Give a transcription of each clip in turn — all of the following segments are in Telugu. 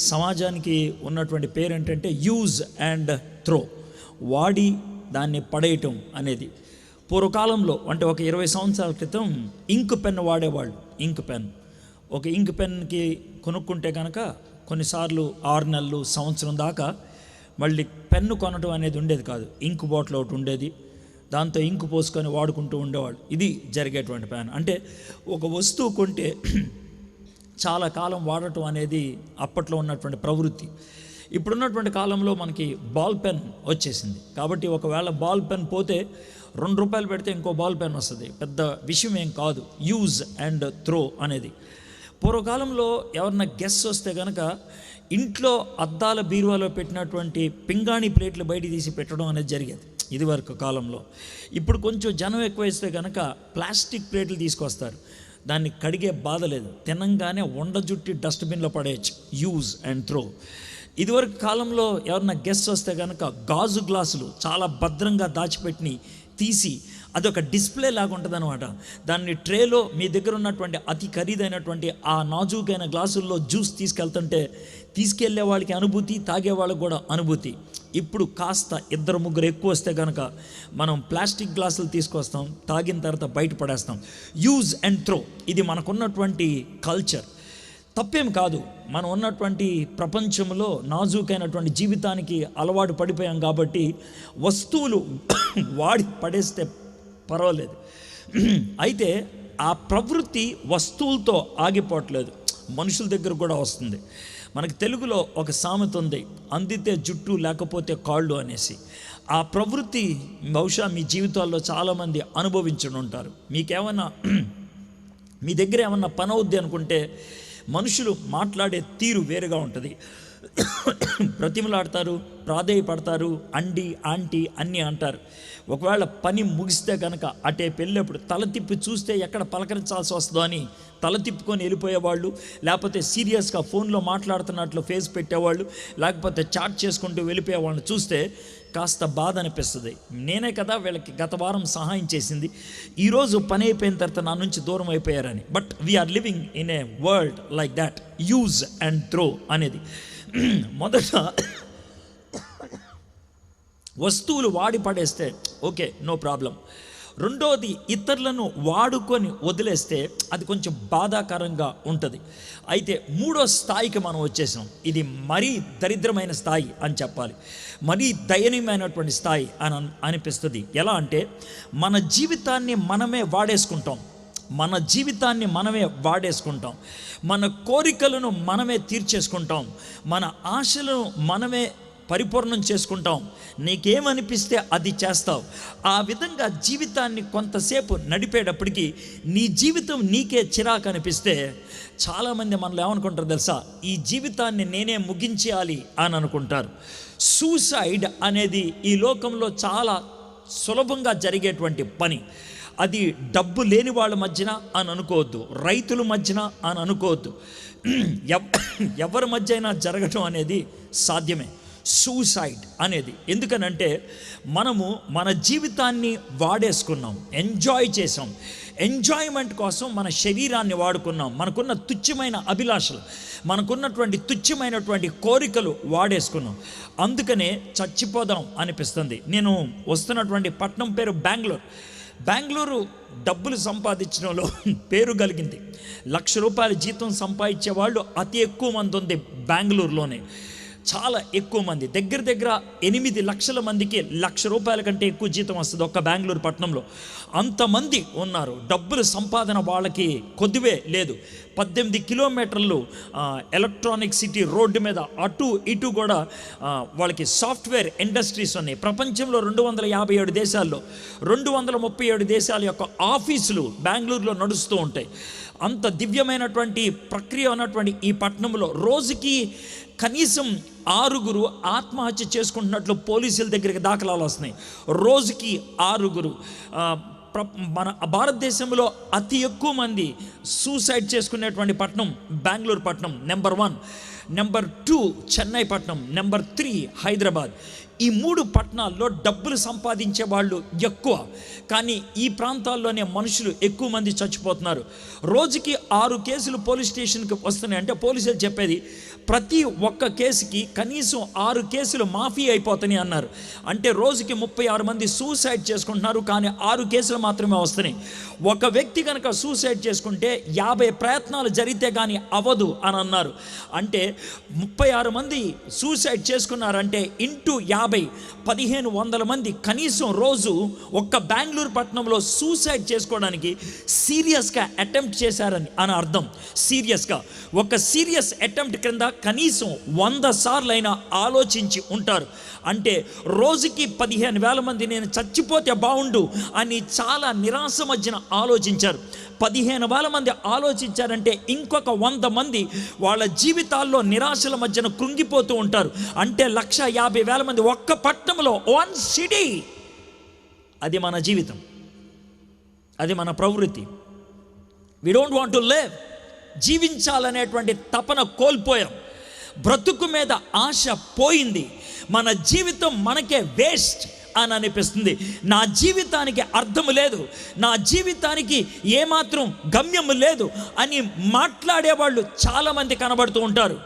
సమాజానికి ఉన్నటువంటి పేరు ఏంటంటే యూజ్ అండ్ త్రో, వాడి దాన్ని పడేయటం అనేది. పూర్వకాలంలో అంటే ఒక 20 సంవత్సరాల క్రితం ఇంక్ పెన్ వాడేవాళ్ళు. ఇంక్ పెన్, ఒక ఇంక్ పెన్కి కొనుక్కుంటే కనుక కొన్నిసార్లు 6 నెలలు సంవత్సరం దాకా మళ్ళీ పెన్ను కొనడం అనేది ఉండేది కాదు. ఇంక్ బాటిల్ ఒకటి ఉండేది, దాంతో ఇంకు పోసుకొని వాడుకుంటూ ఉండేవాళ్ళు. ఇది జరిగేటువంటి పెన్. అంటే ఒక వస్తువు కొంటే చాలా కాలం వాడటం అనేది అప్పట్లో ఉన్నటువంటి ప్రవృత్తి. ఇప్పుడున్నటువంటి కాలంలో మనకి బాల్ పెన్ వచ్చేసింది కాబట్టి ఒకవేళ బాల్ పెన్ పోతే ₹2 పెడితే ఇంకో బాల్ పెన్ వస్తుంది, పెద్ద విషయం ఏం కాదు. యూజ్ అండ్ త్రో అనేది. పూర్వకాలంలో ఎవరన్నా గెస్ట్ వస్తే కనుక ఇంట్లో అద్దాల బీరువాలో పెట్టినటువంటి పింగాణి ప్లేట్లు బయట తీసి పెట్టడం అనేది జరిగేది ఇదివరకు కాలంలో. ఇప్పుడు కొంచెం జనం ఎక్కువ వేస్తే కనుక ప్లాస్టిక్ ప్లేట్లు తీసుకొస్తారు, దాన్ని కడిగే బాధ లేదు, తినంగానే వండ జుట్టి డస్ట్బిన్లో పడేయచ్చు. Use and throw. ఇదివరకు కాలంలో ఎవరన్నా గెస్ట్ వస్తే కనుక గాజు గ్లాసులు చాలా భద్రంగా దాచిపెట్టి తీసి అదొక డిస్ప్లే లాగా ఉంటుంది అనమాట. దాన్ని ట్రేలో మీ దగ్గర ఉన్నటువంటి అతి ఖరీదైనటువంటి ఆ నాజూకైన గ్లాసుల్లో జ్యూస్ తీసుకెళ్లే వాళ్ళకి అనుభూతి, తాగే వాళ్ళకి కూడా అనుభూతి. ఇప్పుడు కాస్త 2-3 ఎక్కువ వస్తే కనుక మనం ప్లాస్టిక్ గ్లాసులు తీసుకొస్తాం, తాగిన తర్వాత బయట పడేస్తాం. యూజ్ అండ్ త్రో, ఇది మనకున్నటువంటి కల్చర్. తప్పేం కాదు, మనం ఉన్నటువంటి ప్రపంచంలో నాజూకైనటువంటి జీవితానికి అలవాటు పడిపోయాం కాబట్టి వస్తువులు వాడి పడేస్తే పర్వాలేదు. అయితే ఆ ప్రవృత్తి వస్తువులతో ఆగిపోవట్లేదు, మనుషుల దగ్గర కూడా వస్తుంది. మనకి తెలుగులో ఒక సామెత ఉంది, అందితే జుట్టు లేకపోతే కాళ్ళు అనేసి. ఆ ప్రవృత్తి బహుశా మీ జీవితాల్లో చాలామంది అనుభవించి ఉంటారు. మీకేమన్నా మీ దగ్గర ఏమన్నా పని అవుద్ది అనుకుంటే మనుషులు మాట్లాడే తీరు వేరుగా ఉంటుంది. బ్రతిమలాడతారు, ప్రాధేయపడతారు, అండి ఆంటీ అన్నీ అంటారు. ఒకవేళ పని ముగిస్తే కనుక అటే వెళ్ళేప్పుడు తల తిప్పి చూస్తే ఎక్కడ పలకరించాల్సి వస్తుందో అని తల తిప్పుకొని వెళ్ళిపోయేవాళ్ళు, లేకపోతే సీరియస్గా ఫోన్లో మాట్లాడుతున్నట్లు ఫేస్ పెట్టేవాళ్ళు, లేకపోతే చాట్ చేసుకుంటూ వెళ్ళిపోయేవాళ్ళని చూస్తే కాస్త బాధ అనిపిస్తుంది. నేనే కదా వీళ్ళకి గత వారం సహాయం చేసింది, ఈరోజు పని అయిపోయిన తర్వాత నా నుంచి దూరం అయిపోయారని. But we are living in a world like that. Use and throw అనేది మొదట వస్తువులు వాడి పడేస్తే ఓకే, నో ప్రాబ్లం. రెండోది ఇతరులను వాడుకొని వదిలేస్తే అది కొంచెం బాధాకరంగా ఉంటుంది. అయితే 3వ స్థాయికి మనం వచ్చేసాం. ఇది మరీ దరిద్రమైన స్థాయి అని చెప్పాలి, మరీ దయనీయమైనటువంటి స్థాయి అని అనిపిస్తుంది. ఎలా అంటే మన జీవితాన్ని మనమే వాడేసుకుంటాం, మన కోరికలను మనమే తీర్చేసుకుంటాం, మన ఆశలను మనమే పరిపూర్ణం చేసుకుంటాం, నీకేమనిపిస్తే అది చేస్తావు. ఆ విధంగా జీవితాన్ని కొంతసేపు నడిపేటప్పటికి నీ జీవితం నీకే చిరాకు అనిపిస్తే చాలామంది మనలో ఏమనుకుంటారు తెలుసా, ఈ జీవితాన్ని నేనే ముగించేయాలి అని అనుకుంటారు. సూసైడ్ అనేది ఈ లోకంలో చాలా సులభంగా జరిగేటువంటి పని. అది డబ్బు లేని వాళ్ళ మధ్యన అని అనుకోవద్దు, రైతుల మధ్యన అని అనుకోవద్దు, ఎవరి మధ్య అయినా జరగటం అనేది సాధ్యమే సూసైడ్ అనేది. ఎందుకనంటే మనము మన జీవితాన్ని వాడేసుకున్నాం, ఎంజాయ్ చేసాం, ఎంజాయ్మెంట్ కోసం మన శరీరాన్ని వాడుకున్నాం, మనకున్న తుచ్చమైన అభిలాషలు, మనకున్నటువంటి తుచ్చమైనటువంటి కోరికలు వాడేసుకున్నాం. అందుకనే చచ్చిపోదాం అనిపిస్తుంది. నేను వస్తున్నటువంటి పట్టణం పేరు బెంగళూరు. డబ్బులు సంపాదించడంలో పేరు కలిగింది. ₹1,00,000 జీతం సంపాదించే వాళ్ళు అతి ఎక్కువ మంది ఉంది బెంగళూరులోనే, చాలా ఎక్కువ మంది. దగ్గర 8 లక్షల మందికి ₹1,00,000 కంటే ఎక్కువ జీతం వస్తుంది ఒక్క బెంగళూరు పట్టణంలో. అంతమంది ఉన్నారు. డబ్బుల సంపాదన వాళ్ళకి కొద్దివే లేదు. 18 కిలోమీటర్లు ఎలక్ట్రానిక్ సిటీ రోడ్డు మీద అటు ఇటు కూడా వాళ్ళకి సాఫ్ట్వేర్ ఇండస్ట్రీస్ ఉన్నాయి. ప్రపంచంలో 257 దేశాల్లో 237 దేశాల యొక్క ఆఫీసులు బెంగళూరులో నడుస్తూ ఉంటాయి. అంత దివ్యమైనటువంటి ప్రక్రియ ఉన్నటువంటి ఈ పట్టణంలో రోజుకి కనీసం 6 ఆత్మహత్య చేసుకుంటున్నట్లు పోలీసుల దగ్గరికి దాఖలాలు వస్తున్నాయి. రోజుకి 6. మన భారతదేశంలో అతి ఎక్కువ మంది సూసైడ్ చేసుకునేటువంటి పట్టణం బెంగళూరు పట్టణం నెంబర్ 1. నెంబర్ 2 చెన్నై పట్టణం, నెంబర్ 3 హైదరాబాద్. ఈ 3 పట్టణాల్లో డబ్బులు సంపాదించే వాళ్ళు ఎక్కువ, కానీ ఈ ప్రాంతాల్లోనే మనుషులు ఎక్కువ మంది చచ్చిపోతున్నారు. రోజుకి 6 కేసులు పోలీస్ స్టేషన్కి వస్తున్నాయి. అంటే పోలీసులు చెప్పేది ప్రతి ఒక్క కేసుకి కనీసం 6 కేసులు మాఫీ అయిపోతున్నాయి అన్నారు. అంటే రోజుకి 36 మంది సూసైడ్ చేసుకుంటున్నారు, కానీ 6 కేసులు మాత్రమే వస్తున్నాయి. ఒక వ్యక్తి కనుక సూసైడ్ చేసుకుంటే 50 ప్రయత్నాలు జరిగితే కానీ అవ్వదు అని అన్నారు. అంటే 36 మంది సూసైడ్ చేసుకున్నారంటే ఇంటూ 50, 1500 మంది కనీసం రోజు ఒక్క బెంగళూరు పట్టణంలో సూసైడ్ చేసుకోవడానికి సీరియస్గా అటెంప్ట్ చేశారని అని అర్థం. సీరియస్గా ఒక సీరియస్ అటెంప్ట్ క్రింద కనీసం 100 సార్లు అయినా ఆలోచించి ఉంటారు. అంటే రోజుకి 15,000 మంది నేను చచ్చిపోతే బాగుండు అని చాలా నిరాశ మధ్యన ఆలోచించారు. 15,000 మంది ఆలోచించారంటే ఇంకొక 100 మంది వాళ్ళ జీవితాల్లో నిరాశల మధ్యన కృంగిపోతూ ఉంటారు. అంటే 150,000 మంది ఒక్క పట్టణంలో, 1 సిటీ. అది మన జీవితం, అది మన ప్రవృత్తి. We don't want to live. జీవించాలనేటువంటి తపన కోల్పోయాం. బ్రతుకు మీద ఆశ పోయింది. మన జీవితం మనకే వేస్ట్ అని అనిపిస్తుంది. నా జీవితానికి అర్థము లేదు, నా జీవితానికి ఏమాత్రం గమ్యము లేదు అని మాట్లాడేవాళ్ళు చాలామంది కనబడుతూ ఉంటారు.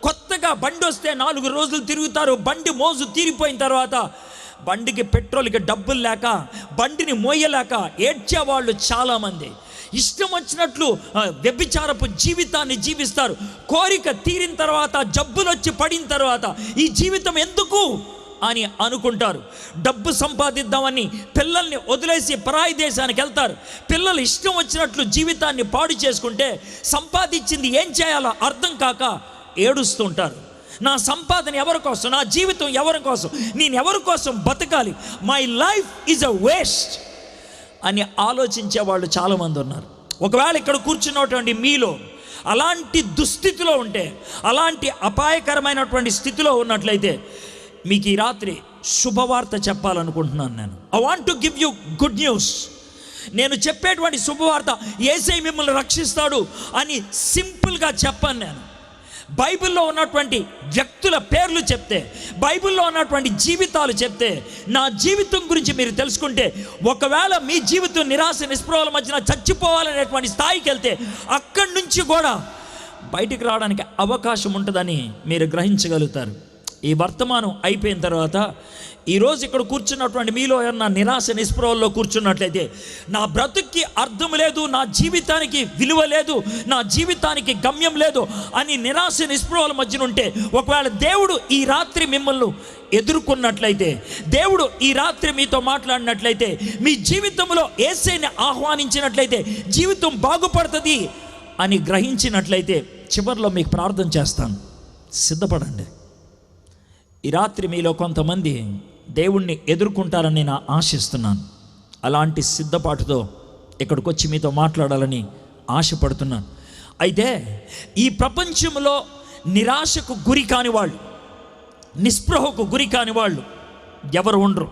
కొత్తగా బండి వస్తే 4 రోజులు తిరుగుతారు. బండి మోజు తీరిపోయిన తర్వాత బండికి పెట్రోల్కి డబ్బులు లేక, బండిని మోయలేక ఏడ్చేవాళ్ళు చాలామంది. ఇష్టం వచ్చినట్లు వ్యభిచారపు జీవితాన్ని జీవిస్తారు. కోరిక తీరిన తర్వాత, జబ్బులు వచ్చి పడిన తర్వాత ఈ జీవితం ఎందుకు అని అనుకుంటారు. డబ్బు సంపాదిద్దామని పిల్లల్ని వదిలేసి పరాయి దేశానికి వెళ్తారు. పిల్లలు ఇష్టం వచ్చినట్లు జీవితాన్ని పాడు చేసుకుంటే సంపాదించింది ఏం చేయాలో అర్థం కాక ఏడుస్తుంటారు. నా సంపాదన ఎవరి కోసం, నా జీవితం ఎవరి కోసం, నేను ఎవరి కోసం బతకాలి, my life is a waste అని ఆలోచించే వాళ్ళు చాలామంది ఉన్నారు. ఒకవేళ ఇక్కడ కూర్చున్నటువంటి మీలో అలాంటి దుస్థితిలో ఉంటే, అలాంటి అపాయకరమైనటువంటి స్థితిలో ఉన్నట్లయితే మీకు ఈ రాత్రి శుభవార్త చెప్పాలనుకుంటున్నాను. నేను I want to give you good news. నేను చెప్పేటువంటి శుభవార్త యేసయ్య మిమ్మల్ని రక్షిస్తాడు అని సింపుల్గా చెప్పాను. నేను బైబిల్లో ఉన్నటువంటి వ్యక్తుల పేర్లు చెప్తే, బైబిల్లో ఉన్నటువంటి జీవితాలు చెప్తే, నా జీవితం గురించి మీరు తెలుసుకుంటే, ఒకవేళ మీ జీవితం నిరాశ నిస్పృహల మధ్యన చచ్చిపోవాలనేటువంటి స్థాయికి వెళ్తే అక్కడి నుంచి కూడా బయటికి రావడానికి అవకాశం ఉంటుందని మీరు గ్రహించగలుగుతారు. ఈ వర్తమానం అయిపోయిన తర్వాత ఈరోజు ఇక్కడ కూర్చున్నటువంటి మీలో ఏమన్నా నిరాశ నిస్పృహల్లో కూర్చున్నట్లయితే, నా బ్రతుక్కి అర్థం లేదు, నా జీవితానికి విలువ లేదు, నా జీవితానికి గమ్యం లేదు అని నిరాశ నిస్పృహల మధ్యన ఉంటే, ఒకవేళ దేవుడు ఈ రాత్రి మిమ్మల్ని ఎదుర్కొన్నట్లయితే, దేవుడు ఈ రాత్రి మీతో మాట్లాడినట్లయితే, మీ జీవితంలో యేసయ్యని ఆహ్వానించినట్లయితే జీవితం బాగుపడుతుంది అని గ్రహించినట్లయితే, చివరిలో మీకు ప్రార్థన చేస్తాను. సిద్ధపడండి. ఈ రాత్రి మీలో కొంతమంది దేవుణ్ణి ఎదుర్కొంటారని నేను ఆశిస్తున్నాను. అలాంటి సిద్ధపాటుతో ఇక్కడికి వచ్చి మీతో మాట్లాడాలని ఆశపడుతున్నాను. అయితే ఈ ప్రపంచంలో నిరాశకు గురి కాని వాళ్ళు, నిస్పృహకు గురి కాని వాళ్ళు ఎవరు ఉండరు.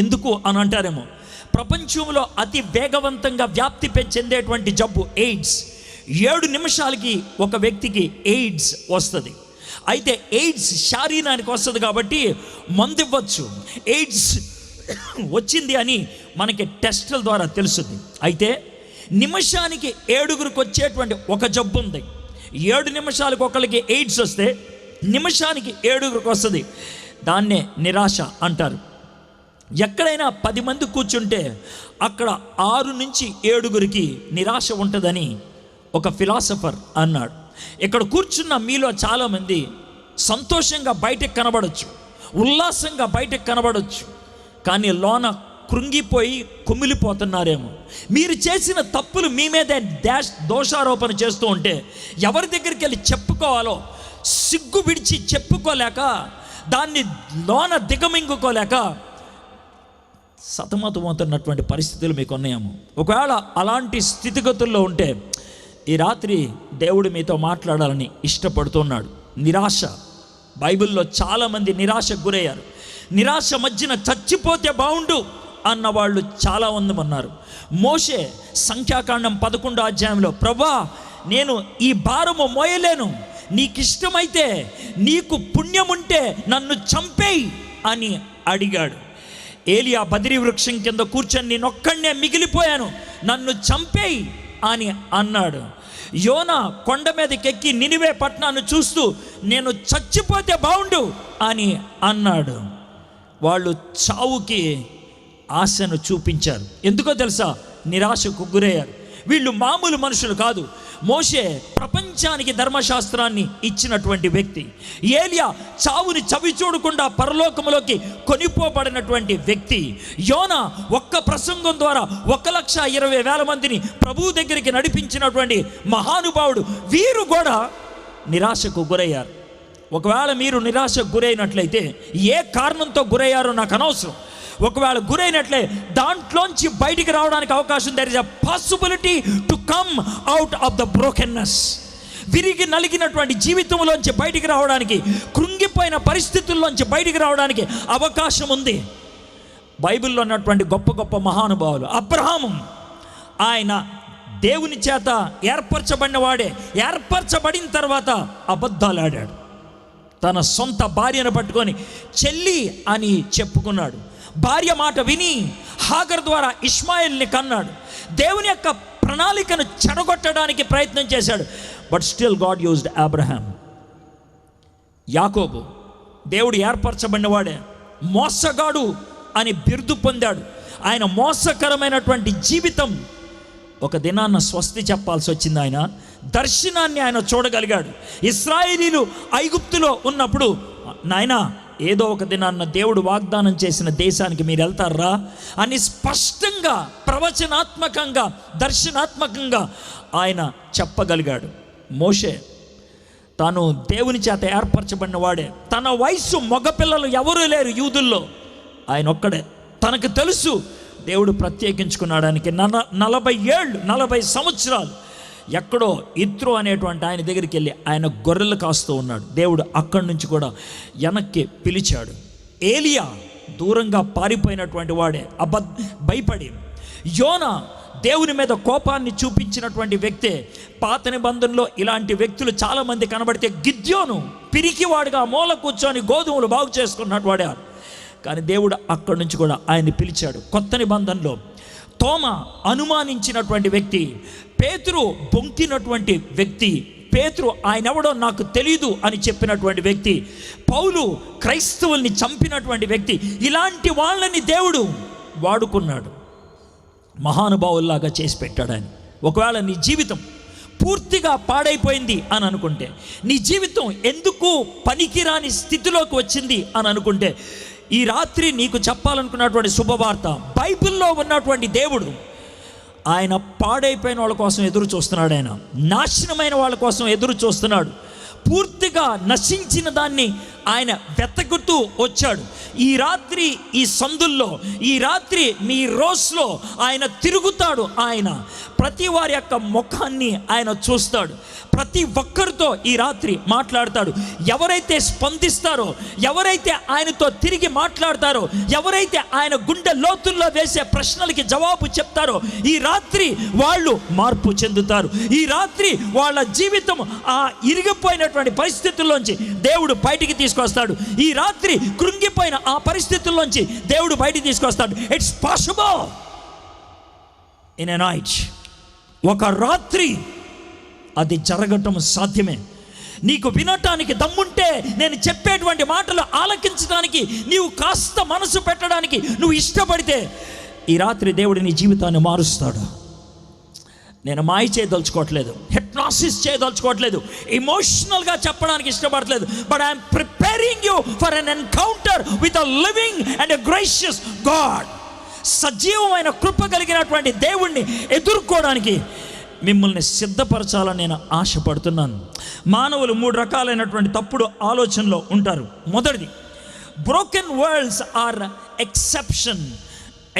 ఎందుకు అని అంటారేమో, ప్రపంచంలో అతి వేగవంతంగా వ్యాప్తి చెందేటువంటి జబ్బు ఎయిడ్స్. 7 నిమిషాలకి ఒక వ్యక్తికి ఎయిడ్స్ వస్తుంది. అయితే ఎయిడ్స్ శారీరానికి వస్తుంది కాబట్టి మందు ఇవ్వచ్చు. ఎయిడ్స్ వచ్చింది అని మనకి టెస్టుల ద్వారా తెలుస్తుంది. అయితే నిమిషానికి 7గురికి వచ్చేటువంటి ఒక జబ్బు ఉంది. 7 నిమిషాలకు ఒకరికి ఎయిడ్స్ వస్తే నిమిషానికి 7గురికి వస్తుంది. దాన్నే నిరాశ అంటారు. ఎక్కడైనా 10 మంది కూర్చుంటే అక్కడ 6 నుంచి 7గురికి నిరాశ ఉంటుందని ఒక ఫిలాసఫర్ అన్నాడు. ఇక్కడ కూర్చున్న మీలో చాలామంది సంతోషంగా బయటకు కనబడవచ్చు, ఉల్లాసంగా బయటకు కనబడవచ్చు, కానీ లోన కృంగిపోయి కుమిలిపోతున్నారేమో. మీరు చేసిన తప్పులు మీ మీదే దోషారోపణ చేస్తూ ఉంటే ఎవరి దగ్గరికి వెళ్ళి చెప్పుకోవాలో సిగ్గు విడిచి చెప్పుకోలేక, దాన్ని లోన దిగమింగుకోలేక సతమతమవుతున్నటువంటి పరిస్థితులు మీకు ఉన్నాయేమో. ఒకవేళ అలాంటి స్థితిగతుల్లో ఉంటే ఈ రాత్రి దేవుడు మీతో మాట్లాడాలని ఇష్టపడుతున్నాడు. నిరాశ, బైబిల్లో చాలామంది నిరాశకు గురయ్యారు. నిరాశ మధ్యన చచ్చిపోతే బాగుండు అన్నవాళ్ళు చాలా మంది ఉన్నారు. మోషే సంఖ్యాకాండం 11వ అధ్యాయంలో, ప్రభువా నేను ఈ భారము మోయలేను, నీకిష్టమైతే, నీకు పుణ్యముంటే నన్ను చంపేయి అని అడిగాడు. ఏలియా బదిరి వృక్షం కింద కూర్చొని నేనొక్కడనే మిగిలిపోయాను, నన్ను చంపేయి అని అన్నాడు. యోనా కొండ మీదకెక్కి నినివే పట్టణాన్ని చూస్తూ నేను చచ్చిపోతే బాగుండు అని అన్నాడు. వాళ్ళు చావుకి ఆశను చూపించారు. ఎందుకో తెలుసా? నిరాశకు గురయ్యారు. వీళ్ళు మామూలు మనుషులు కాదు. మోషే ప్రపంచానికి ధర్మశాస్త్రాన్ని ఇచ్చినటువంటి వ్యక్తి. ఏలియా చావుని చవి చూడకుండా పరలోకములోకి కొనిపోబడినటువంటి వ్యక్తి. యోనా ఒక్క ప్రసంగం ద్వారా 1,20,000 మందిని ప్రభువు దగ్గరికి నడిపించినటువంటి మహానుభావుడు. వీరు కూడా నిరాశకు గురయ్యారు. ఒకవేళ మీరు నిరాశకు గురైనట్లయితే ఏ కారణంతో గురయ్యారో నాకు అనవసరం. ఒకవేళ గురైనట్లే దాంట్లోంచి బయటికి రావడానికి అవకాశం. There is a possibility to come out of the brokenness. విరిగి నలిగినటువంటి జీవితంలోంచి బయటికి రావడానికి, కృంగిపోయిన పరిస్థితుల్లోంచి బయటికి రావడానికి అవకాశం ఉంది. బైబిల్లో ఉన్నటువంటి గొప్ప గొప్ప మహానుభావులు, అబ్రహాము, ఆయన దేవుని చేత ఏర్పరచబడిన వాడే. ఏర్పరచబడిన తర్వాత అబద్ధాలు ఆడాడు. తన సొంత భార్యను పట్టుకొని చెల్లి అని చెప్పుకున్నాడు. భార్య మాట విని హాగర్ ద్వారా ఇష్మాయిల్ని కన్నాడు. దేవుని యొక్క ప్రణాళికను చెడగొట్టడానికి ప్రయత్నం చేశాడు. But still God used Abraham. యాకోబు దేవుడు ఏర్పరచబడిన వాడే, మోసగాడు అని బిరుదు పొందాడు. ఆయన మోసకరమైనటువంటి జీవితం ఒక దినాన్న స్వస్తి చెప్పాల్సి వచ్చింది. ఆయన దర్శనాన్ని ఆయన చూడగలిగాడు. ఇశ్రాయేలీలు ఐగుప్తులో ఉన్నప్పుడు, నాయనా ఏదో ఒక దినాన్న దేవుడు వాగ్దానం చేసిన దేశానికి మీరు వెళ్తారా అని స్పష్టంగా, ప్రవచనాత్మకంగా, దర్శనాత్మకంగా ఆయన చెప్పగలిగాడు. మోషే తాను దేవుని చేత ఏర్పరచబడిన వాడే. తన వయసు మగపిల్లలు ఎవరూ లేరు యూదుల్లో, ఆయన ఒక్కడే. తనకు తెలుసు దేవుడు ప్రత్యేకించుకున్నాడానికి. 40 సంవత్సరాలు ఎక్కడో ఇత్రో అనేటువంటి ఆయన దగ్గరికి వెళ్ళి ఆయన గొర్రెలు కాస్తూ ఉన్నాడు. దేవుడు అక్కడి నుంచి కూడా వెనక్కి పిలిచాడు. ఏలియా దూరంగా పారిపోయినటువంటి వాడే, భయపడి. యోనా దేవుని మీద కోపాన్ని చూపించినటువంటి వ్యక్తే. పాత నిబంధనలో ఇలాంటి వ్యక్తులు చాలామంది కనబడితే, గిద్యోను పిరికివాడుగా మూల కూర్చొని గోధుమలు బాగు చేసుకున్నట్టు వాడారు. కానీ దేవుడు అక్కడి నుంచి కూడా ఆయన్ని పిలిచాడు. కొత్త నిబంధనలో తోమ అనుమానించినటువంటి వ్యక్తి, పేతురు బొంకినటువంటి వ్యక్తి, పేతురు ఆయన ఎవడో నాకు తెలీదు అని చెప్పినటువంటి వ్యక్తి, పౌలు క్రైస్తవుల్ని చంపినటువంటి వ్యక్తి. ఇలాంటి వాళ్ళని దేవుడు వాడుకున్నాడు, మహానుభావుల్లాగా చేసి పెట్టాడు ఆయన. ఒకవేళ నీ జీవితం పూర్తిగా పాడైపోయింది అని అనుకుంటే, నీ జీవితం ఎందుకు పనికిరాని స్థితిలోకి వచ్చింది అని అనుకుంటే, ఈ రాత్రి నీకు చెప్పాలనుకున్నటువంటి శుభవార్త, బైబిల్లో ఉన్నటువంటి దేవుడు ఆయన పాడైపోయిన వాళ్ళ కోసం ఎదురు చూస్తున్నాడు. ఆయన నాశనమైన వాళ్ళ కోసం ఎదురు చూస్తున్నాడు. పూర్తిగా నశించిన దాన్ని ఆయన వెతకుతూ వచ్చాడు. ఈ రాత్రి ఈ సందుల్లో, ఈ రాత్రి మీ రోజులో ఆయన తిరుగుతాడు. ఆయన ప్రతి వారి యొక్క ముఖాన్ని ఆయన చూస్తాడు. ప్రతి ఒక్కరితో ఈ రాత్రి మాట్లాడతాడు. ఎవరైతే స్పందిస్తారో, ఎవరైతే ఆయనతో తిరిగి మాట్లాడతారో, ఎవరైతే ఆయన గుండె లోతుల్లో వేసే ప్రశ్నలకి జవాబు చెప్తారో, ఈ రాత్రి వాళ్ళు మార్పు చెందుతారు. ఈ రాత్రి వాళ్ళ జీవితం ఆ ఇరిగిపోయినటువంటి పరిస్థితుల్లోంచి దేవుడు బయటికి తీసుకొస్తాడు. ఈ రాత్రి కృంగిపోయిన ఆ పరిస్థితుల్లోంచి దేవుడు బయటికి తీసుకొస్తాడు. It's possible in a night. ఒక రాత్రి అది జరగటం సాధ్యమే. నీకు వినటానికి దమ్ముంటే, నేను చెప్పేటువంటి మాటలు ఆలకించడానికి నీవు కాస్త మనసు పెట్టడానికి నువ్వు ఇష్టపడితే, ఈ రాత్రి దేవుడు నీ జీవితాన్ని మారుస్తాడు. నేను మాయ చేయదలుచుకోవట్లేదు, హిప్నాసిస్ చేయదలుచుకోవట్లేదు, ఎమోషనల్గా చెప్పడానికి ఇష్టపడట్లేదు. But I'm preparing you for an encounter with a living and a gracious God. సజీవమైన కృప కలిగినటువంటి దేవుణ్ణి ఎదుర్కోవడానికి మిమ్మల్ని సిద్ధపరచాలని నేను ఆశపడుతున్నాను. మానవులు 3 రకాలైనటువంటి తప్పుడు ఆలోచనలో ఉంటారు. మొదటిది, broken worlds are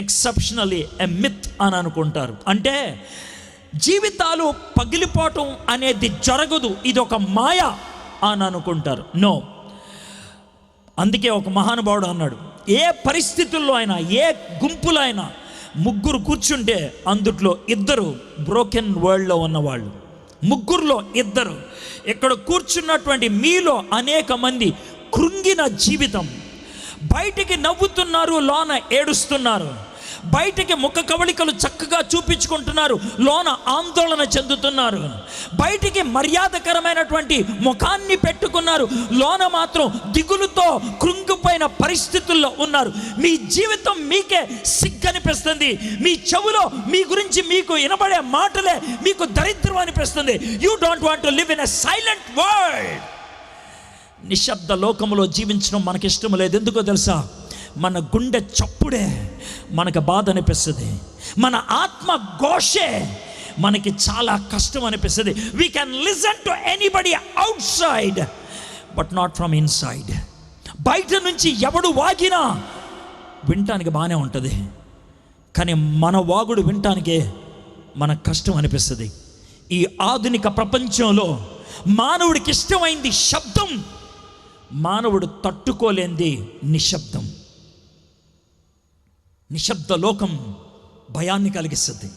exceptionally a myth అని అనుకుంటారు. అంటే జీవితాలు పగిలిపోవటం అనేది జరగదు, ఇది ఒక మాయ అని అనుకుంటారు. నో. అందుకే ఒక మహానుభావుడు అన్నాడు, ఏ పరిస్థితుల్లో అయినా, ఏ గుంపులో అయినా 3 కూర్చుంటే అందుట్లో 2 బ్రోకెన్ వరల్డ్లో ఉన్నవాళ్ళు. ముగ్గురులో ఇద్దరు. ఇక్కడ కూర్చున్నటువంటి మీలో అనేక మంది కృంగిన జీవితం, బయటికి నవ్వుతున్నారు, లోన ఏడుస్తున్నారు. బయటికి ముఖ కవళికలు చక్కగా చూపించుకుంటున్నారు, లోన ఆందోళన చెందుతున్నారు. బయటికి మర్యాదకరమైనటువంటి ముఖాన్ని పెట్టుకున్నారు, లోన మాత్రం దిగులుతో కృంగిపోయిన పరిస్థితుల్లో ఉన్నారు. మీ జీవితం మీకే సిగ్గనిపిస్తుంది. మీ చెవులో మీ గురించి మీకు వినబడే మాటలే మీకు దరిద్రం అనిపిస్తుంది. You don't want to live in a silent world. నిశ్శబ్ద లోకంలో జీవించడం మనకిష్టం లేదు. ఎందుకో తెలుసా? మన గుండె చప్పుడే మనకు బాధ అనిపిస్తుంది, మన ఆత్మ ఘోషే మనకి చాలా కష్టం అనిపిస్తుంది. We can listen to anybody out side but not from inside. బయట నుంచి ఎవడు వాగినా వినటానికి బాగానే ఉంటుంది, కానీ మన వాగుడు వినటానికే మనకు కష్టం అనిపిస్తుంది. ఈ ఆధునిక ప్రపంచంలో మానవుడికి ఇష్టమైంది శబ్దం, మానవుడు తట్టుకోలేంది నిశ్శబ్దం. నిశ్శబ్ద లోకం భయాన్ని కలిగిస్తుంది.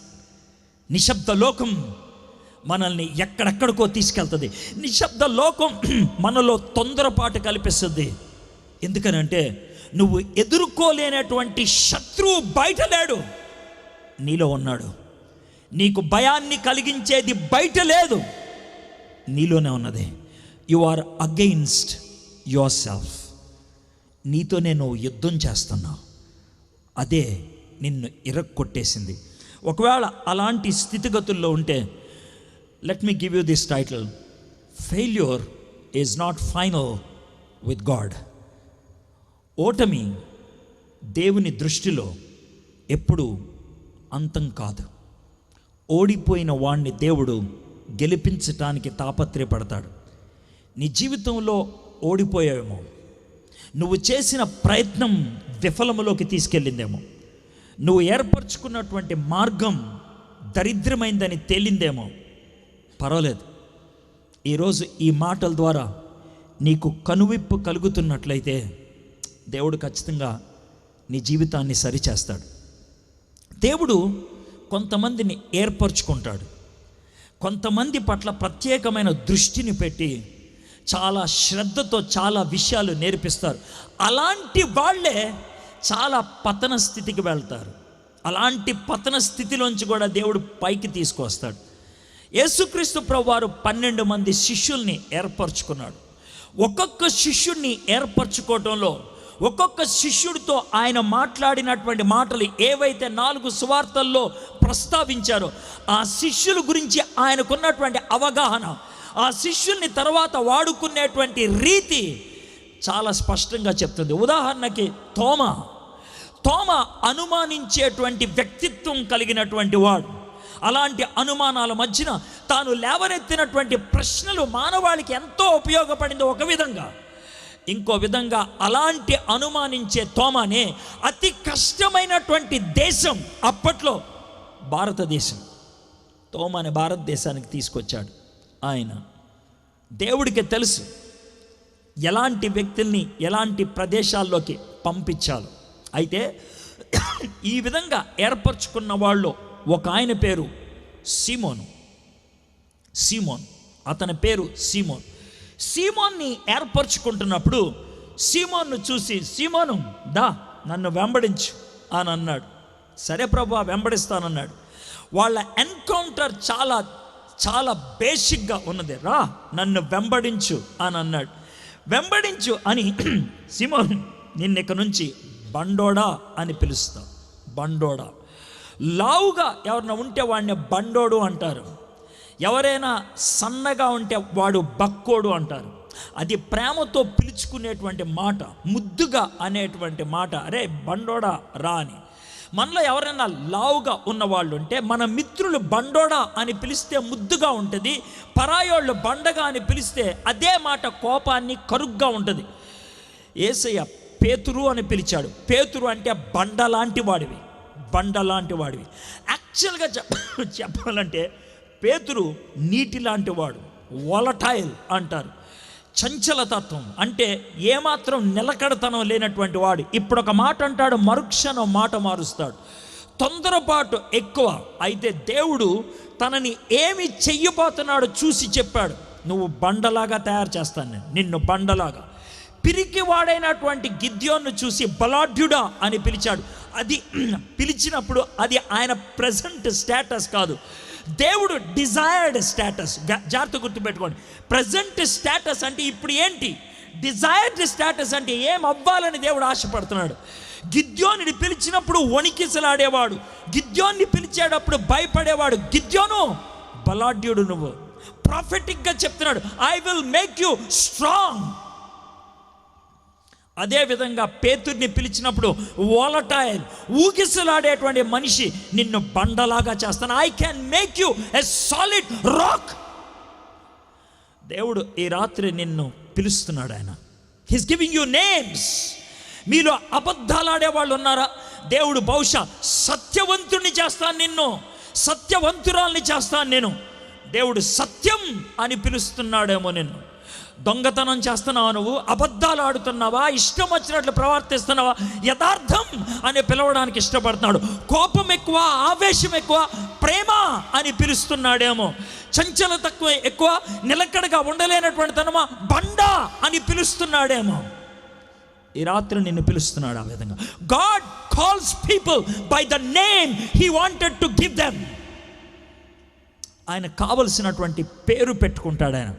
నిశ్శబ్ద లోకం మనల్ని ఎక్కడెక్కడికో తీసుకెళ్తుంది. నిశ్శబ్ద లోకం మనలో తొందరపాటు కల్పిస్తుంది. ఎందుకనంటే నువ్వు ఎదుర్కోలేనటువంటి శత్రువు బయట లేడు, నీలో ఉన్నాడు. నీకు భయాన్ని కలిగించేది బయట లేదు, నీలోనే ఉన్నది. You are against yourself. నీతోనే నువ్వు యుద్ధం చేస్తున్నావు, అదే నిన్ను ఇరక్కొట్టేసింది. ఒకవేళ అలాంటి స్థితిగతుల్లో ఉంటే, let me give you this title: failure is not final with God. ఓటమి దేవుని దృష్టిలో ఎప్పుడు అంతం కాదు. ఓడిపోయిన వాణ్ణి దేవుడు గెలిపించటానికి తాపత్రయపడతాడు. నీ జీవితంలో ఓడిపోయావేమో, నువ్వు చేసిన ప్రయత్నం విఫలములోకి తీసుకెళ్ళిందేమో, నువ్వు ఏర్పరచుకున్నటువంటి మార్గం దరిద్రమైందని తేలిందేమో, పర్వాలేదు. ఈరోజు ఈ మాటల ద్వారా నీకు కనువిప్పు కలుగుతున్నట్లయితే దేవుడు ఖచ్చితంగా నీ జీవితాన్ని సరిచేస్తాడు. దేవుడు కొంతమందిని ఏర్పరచుకుంటాడు, కొంతమంది పట్ల ప్రత్యేకమైన దృష్టిని పెట్టి చాలా శ్రద్ధతో చాలా విషయాలు నేర్పిస్తారు. అలాంటి వాళ్ళే చాలా పతన స్థితికి వెళ్తారు. అలాంటి పతన స్థితిలోంచి కూడా దేవుడు పైకి తీసుకొస్తాడు. యేసుక్రీస్తు ప్రభువారు 12 మంది శిష్యుల్ని ఏర్పరచుకున్నాడు. ఒక్కొక్క శిష్యుడిని ఏర్పరచుకోవడంలో ఒక్కొక్క శిష్యుడితో ఆయన మాట్లాడినటువంటి మాటలు ఏవైతే 4 సువార్తల్లో ప్రస్తావించారో ఆ శిష్యుల గురించి ఆయనకున్నటువంటి అవగాహన, ఆ శిష్యుల్ని తర్వాత వాడుకునేటువంటి రీతి చాలా స్పష్టంగా చెప్తుంది. ఉదాహరణకి తోమ అనుమానించేటువంటి వ్యక్తిత్వం కలిగినటువంటి వాడు. అలాంటి అనుమానాల మధ్యన తాను లేవనెత్తినటువంటి ప్రశ్నలు మానవాళికి ఎంతో ఉపయోగపడింది ఒక విధంగా. ఇంకో విధంగా అలాంటి అనుమానించే తోమానే అతి కష్టమైనటువంటి దేశం అప్పట్లో భారతదేశం. తోమాని భారతదేశానికి తీసుకొచ్చాడు ఆయన. దేవుడికి తెలుసు ఎలాంటి వ్యక్తుల్ని ఎలాంటి ప్రదేశాల్లోకి పంపించాలో. అయితే ఈ విధంగా ఏర్పరచుకున్న వాళ్ళు ఒక ఆయన పేరు సీమోను. అతని పేరు సీమోన్ని ఏర్పరచుకుంటున్నప్పుడు సీమోన్ను చూసి, సీమోను దా నన్ను వెంబడించు అని అన్నాడు. సరే ప్రభువా వెంబడిస్తానన్నాడు. వాళ్ళ ఎన్కౌంటర్ చాలా చాలా బేసిక్గా ఉన్నది. రా నన్ను వెంబడించు అని అన్నాడు. వెంబడించు అని సీమోను నిన్న నుంచి బండోడా అని పిలుస్తా. బండోడా. లావుగా ఎవరైనా ఉంటే వాడిని బండోడు అంటారు, ఎవరైనా సన్నగా ఉంటే వాడు బక్కోడు అంటారు. అది ప్రేమతో పిలుచుకునేటువంటి మాట, ముద్దుగా అనేటువంటి మాట. అరే బండోడా రా అని. మనలో ఎవరైనా లావుగా ఉన్నవాళ్ళు ఉంటే మన మిత్రులు బండోడా అని పిలిస్తే ముద్దుగా ఉంటుంది, పరాయోళ్ళు బండగా అని పిలిస్తే అదే మాట కోపాన్ని కరుగ్గా ఉంటుంది. యేసయ్య పేతురు అని పిలిచాడు. పేతురు అంటే బండలాంటి వాడివి. యాక్చువల్గా చెప్పాలంటే పేతురు నీటి లాంటి వాడు, వోలటైల్ అంటారు. చంచలతత్వం అంటే ఏమాత్రం నిలకడతనం లేనటువంటి వాడు. ఇప్పుడు ఒక మాట అంటాడు, మరుక్షణం మాట మారుస్తాడు. తొందరపాటు ఎక్కువ. అయితే దేవుడు తనని ఏమి చెయ్యబోతున్నాడో చూసి చెప్పాడు, నువ్వు బండలాగా తయారు చేస్తాను నేను, నిన్ను బండలాగా. పిరికివాడైనటువంటి గిద్యోన్ను చూసి బలాఢ్యుడా అని పిలిచాడు. అది పిలిచినప్పుడు అది ఆయన ప్రజెంట్ స్టేటస్ కాదు, దేవుడు డిజైర్డ్ స్టేటస్. జాగ్రత్త గుర్తుపెట్టుకోండి, ప్రజెంట్ స్టేటస్ అంటే ఇప్పుడు ఏంటి, డిజైర్డ్ స్టేటస్ అంటే ఏం అవ్వాలని దేవుడు ఆశపడుతున్నాడు. గిద్యోనుని పిలిచినప్పుడు వణికిసలాడేవాడు, గిద్యోన్ని పిలిచేటప్పుడు భయపడేవాడు. గిద్యోను బలాఢ్యుడు, నువ్వు ప్రాఫెటిక్గా చెప్తున్నాడు, I will make you strong. అదేవిధంగా పేతుర్ని పిలిచినప్పుడు వాలటైల్, ఊగిసలాడేటువంటి మనిషి, నిన్ను బండలాగా చేస్తాను, I can make you a solid rock. దేవుడు ఈ రాత్రి నిన్ను పిలుస్తున్నాడు, ఆయన హీస్ గివింగ్ యూ నేమ్స్. మీలో అబద్ధాలాడే వాళ్ళు ఉన్నారా? దేవుడు బహుశా సత్యవంతుణ్ణి చేస్తాను, నిన్ను సత్యవంతురాల్ని చేస్తాను నేను. దేవుడు సత్యం అని పిలుస్తున్నాడేమో నిన్ను. దొంగతనం చేస్తున్నావా, నువ్వు అబద్ధాలు ఆడుతున్నావా, ఇష్టం వచ్చినట్లు ప్రవర్తిస్తున్నావా, యథార్థం అని పిలవడానికి ఇష్టపడుతున్నాడు. కోపం ఎక్కువ, ఆవేశం ఎక్కువ, ప్రేమ అని పిలుస్తున్నాడేమో. చంచలత ఎక్కువ, నిలకడగా ఉండలేనటువంటి తనమా, బండ అని పిలుస్తున్నాడేమో. ఈ రాత్రి నిన్ను పిలుస్తున్నాడు ఆ విధంగా. God calls people by the name he wanted to give them. ఆయన కావలసినటువంటి పేరు పెట్టుకుంటాడు. ఆయన